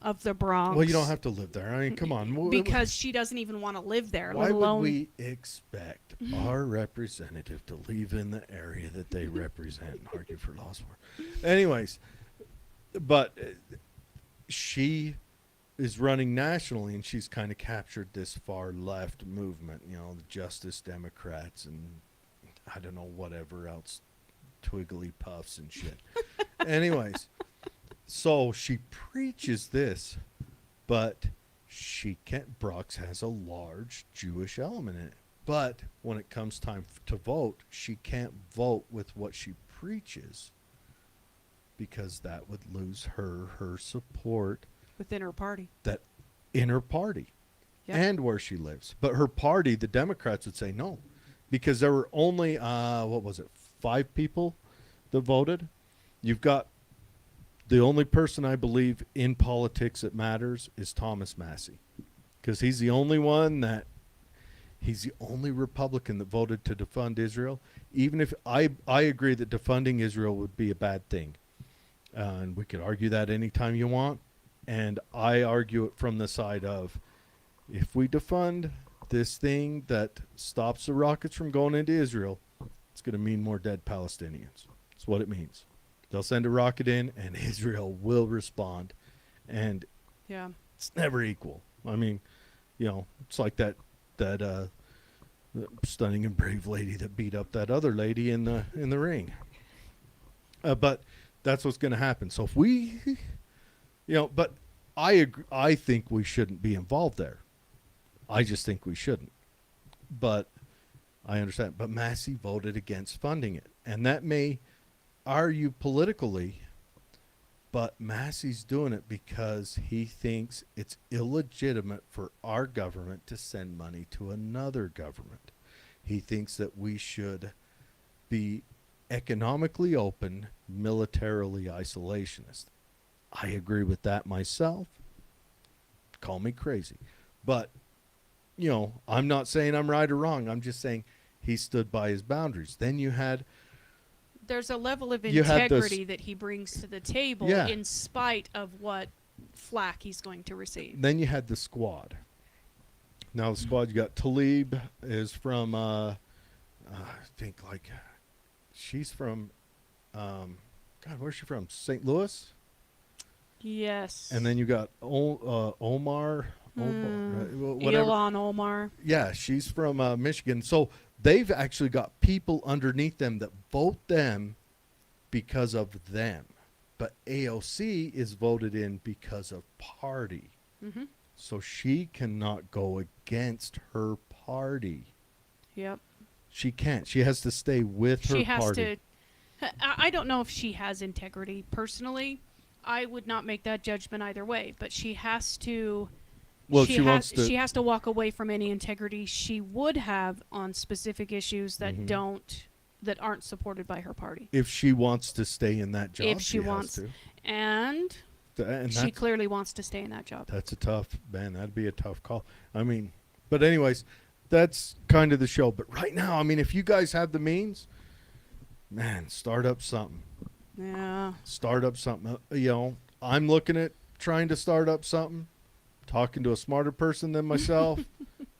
of the Bronx. Well, you don't have to live there. I mean, come on. Because she doesn't even want to live there. Why let alone... would we expect our representative to live in the area that they represent and argue for laws for? Anyways, but she is running nationally, and she's kind of captured this far left movement, you know, the Justice Democrats and I don't know, whatever else, Twiggly Puffs and shit. Anyways, so she preaches this, but she can't. Bronx has a large Jewish element in it. But when it comes time to vote, she can't vote with what she preaches, because that would lose her support within her party. That in her party. Yep. And where she lives. But her party, the Democrats, would say no, because there were only 5 people that voted. You've got the only person I believe in politics that matters is Thomas Massey, because he's the only Republican that voted to defund Israel. Even if I agree that defunding Israel would be a bad thing, and we could argue that anytime you want. And I argue it from the side of, if we defund this thing that stops the rockets from going into Israel, it's going to mean more dead Palestinians. That's what it means. They'll send a rocket in, and Israel will respond. And it's never equal. I mean, you know, it's like that stunning and brave lady that beat up that other lady in the ring. But that's what's going to happen. So if we... You know, but I agree, I think we shouldn't be involved there. I just think we shouldn't. But I understand. But Massey voted against funding it. And that may argue politically, but Massey's doing it because he thinks it's illegitimate for our government to send money to another government. He thinks that we should be economically open, militarily isolationist. I agree with that myself. Call me crazy. But, you know, I'm not saying I'm right or wrong. I'm just saying he stood by his boundaries. Then you had... There's a level of integrity that he brings to the table in spite of what flack he's going to receive. Then you had the squad. Now the squad, you got Talib is from, I think like, she's from, God, where's she from? St. Louis? Yes. And then you got Omar. Ilhan Omar. Yeah, she's from Michigan. So they've actually got people underneath them that vote them because of them. But AOC is voted in because of party. Mm-hmm. So she cannot go against her party. Yep. She can't. She has to stay with her party. She has to. I don't know if she has integrity personally. I would not make that judgment either way, but she has to Well, she wants to. She has to walk away from any integrity she would have on specific issues that Mhm. that aren't supported by her party. If she wants to stay in that job, If she wants, has to. and And she clearly wants to stay in that job. that's a tough, man. That'd be a tough call. I mean, but anyways, that's kind of the show. But right now, I mean, if you guys have the means, man, start up something. Yeah. Start up something. I'm looking at trying to start up something. Talking to a smarter person than myself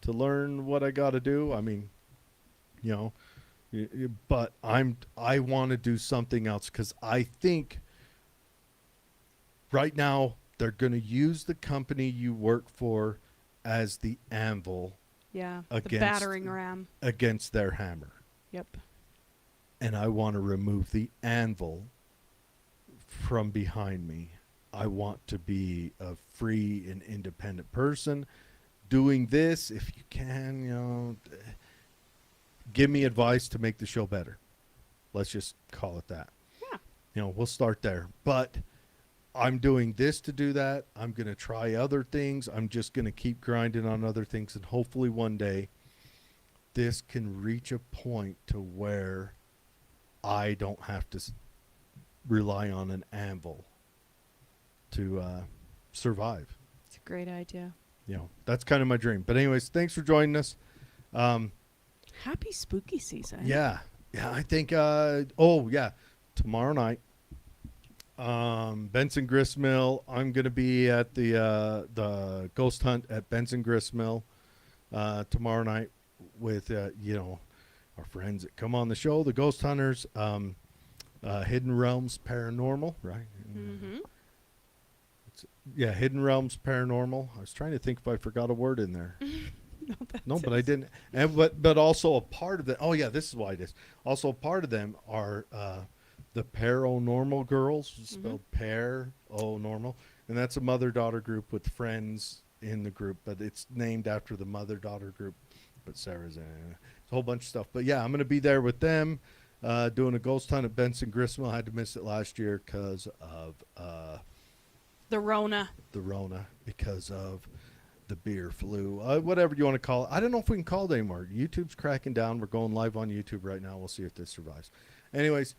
to learn what I got to do. I mean, you know, but I want to do something else because I think right now they're going to use the company you work for as the anvil Yeah. Against- the battering ram. against their hammer. Yep. And I want to remove the anvil from behind me. I want to be a free and independent person doing this. If you can, give me advice to make the show better. Let's just call it that. Yeah. We'll start there. But I'm doing this to do that. I'm going to try other things. I'm just going to keep grinding on other things. And hopefully one day this can reach a point to where I don't have to rely on an anvil to survive. It's a great idea. That's kind of my dream. But anyways, thanks for joining us. Happy spooky season. Yeah. I think, tomorrow night, Benson Gristmill. I'm going to be at the ghost hunt at Benson Gristmill tomorrow night with, our friends that come on the show, the ghost hunters, Hidden Realms Paranormal, right? Mm-hmm. Yeah, Hidden Realms Paranormal. I was trying to think if I forgot a word in there. No, but I didn't. And but also a part of them. Oh yeah, this is why it is. Also a part of them are the Paranormal Girls, spelled normal, and that's a mother-daughter group with friends in the group, but it's named after the mother-daughter group. But Sarah's in it. It's a whole bunch of stuff. But yeah, I'm gonna be there with them, doing a ghost hunt at Benson Gristmill. I had to miss it last year because of The Rona. because of the beer flu, whatever you want to call it. I don't know if we can call it anymore. YouTube's cracking down. We're going live on YouTube right now. We'll see if this survives. Anyways,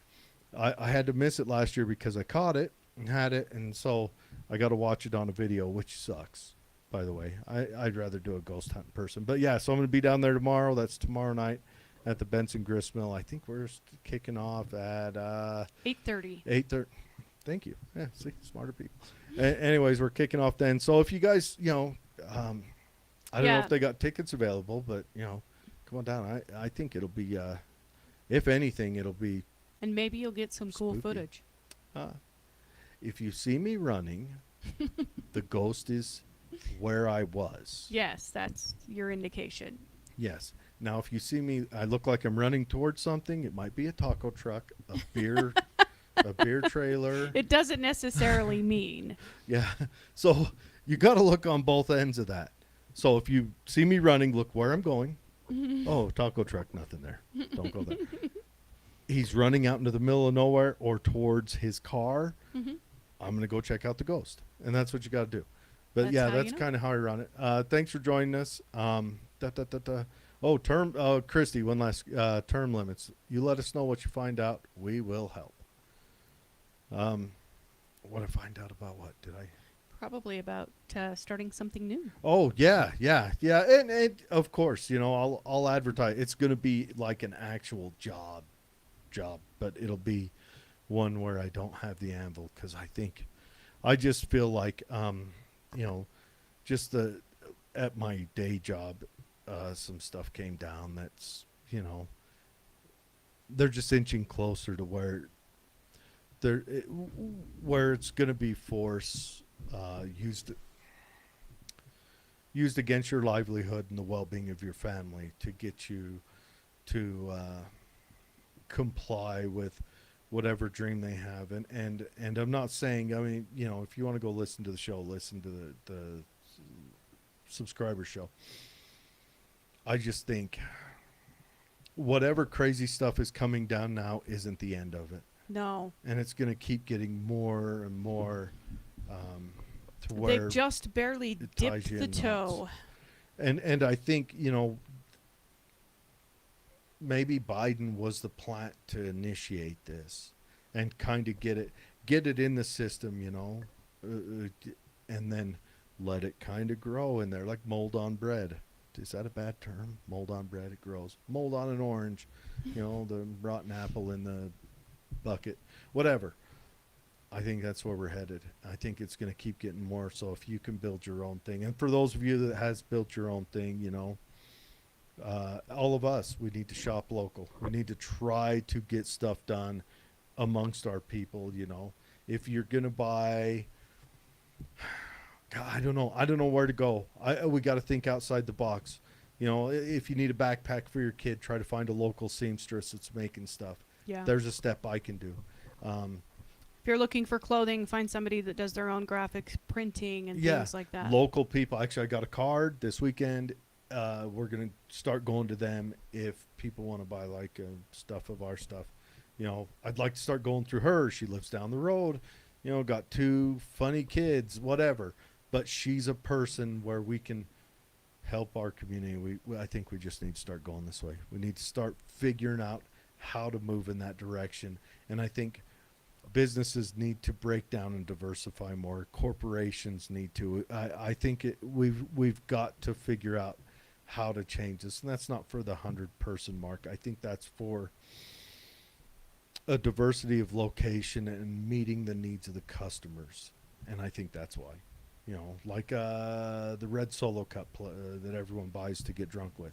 I had to miss it last year because I caught it and had it, and so I got to watch it on a video, which sucks, by the way. I'd rather do a ghost hunt in person. But yeah, so I'm going to be down there tomorrow. That's tomorrow night at the Benson Gristmill. I think we're kicking off at 8:30. 8:30. Thank you. Yeah, see, smarter people. Anyways, we're kicking off then. So if you guys, I don't know if they got tickets available, but come on down. I think it'll be, if anything, it'll be. And maybe you'll get some cool Spooky. footage. If you see me running, the ghost is where I was. Yes, that's your indication. Yes. Now, if you see me, I look like I'm running towards something. It might be a taco truck, a beer. A beer trailer. It doesn't necessarily mean. Yeah. So you got to look on both ends of that. So if you see me running, look where I'm going. Oh, taco truck, nothing there. Don't go there. He's running out into the middle of nowhere or towards his car. Mm-hmm. I'm going to go check out the ghost. And that's what you got to do. But That's yeah, how that's you know. kind of how I run it. Thanks for joining us. Oh, Christy, one last term limits. You let us know what you find out. We will help. What I find out about what did I? Probably about starting something new. Oh yeah, and of course, I'll advertise. It's going to be like an actual job, but it'll be one where I don't have the anvil because I just feel like, just at my day job, some stuff came down that's, they're just inching closer to where it's going to be force used against your livelihood and the well-being of your family to get you to comply with whatever dream they have. And I'm not saying, I mean, if you want to go listen to the show, listen to the subscriber show. I just think whatever crazy stuff is coming down now isn't the end of it. No. And it's going to keep getting more and more to They've where just barely it ties dipped you the in knots. toe. And I think, maybe Biden was the plant to initiate this and kind of get it in the system, and then let it kind of grow in there like mold on bread. Is that a bad term? Mold on bread, it grows. Mold on an orange, the rotten apple in the bucket, whatever. I think that's where we're headed. I think it's going to keep getting more. So if you can build your own thing, and for those of you that has built your own thing, all of us, we need to shop local. We need to try to get stuff done amongst our people. If you're going to buy, God, I don't know where to go. We got to think outside the box. If you need a backpack for your kid, try to find a local seamstress that's making stuff. Yeah. There's a step I can do. If you're looking for clothing, find somebody that does their own graphics, printing, and things like that. Local people. Actually, I got a card this weekend. We're going to start going to them if people want to buy like stuff of our stuff. I'd like to start going through her. She lives down the road, got 2 funny kids, whatever. But she's a person where we can help our community. I think we just need to start going this way. We need to start figuring out how to move in that direction. And I think businesses need to break down and diversify more. Corporations need to. I think we've got to figure out how to change this. And that's not for the 100-person mark. I think that's for a diversity of location and meeting the needs of the customers. And I think that's why. Like the red Solo cup that everyone buys to get drunk with.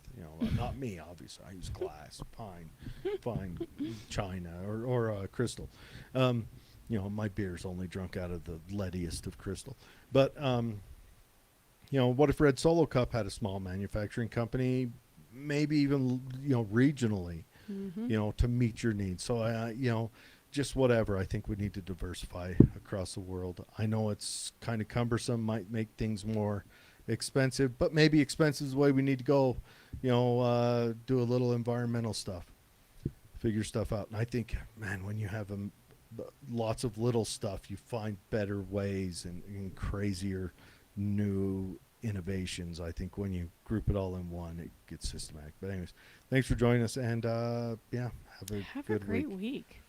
Not me, obviously. I use glass, fine china, or crystal. My beer's only drunk out of the leadiest of crystal. But, what if Red Solo Cup had a small manufacturing company, maybe even, regionally, to meet your needs? So, just whatever. I think we need to diversify across the world. I know it's kind of cumbersome, might make things more expensive, but maybe expensive is the way we need to go. Do a little environmental stuff, figure stuff out. And I think, man, when you have lots of little stuff, you find better ways and crazier new innovations. I think when you group it all in one, it gets systematic. But anyways, thanks for joining us, and have a Have good a great week. week.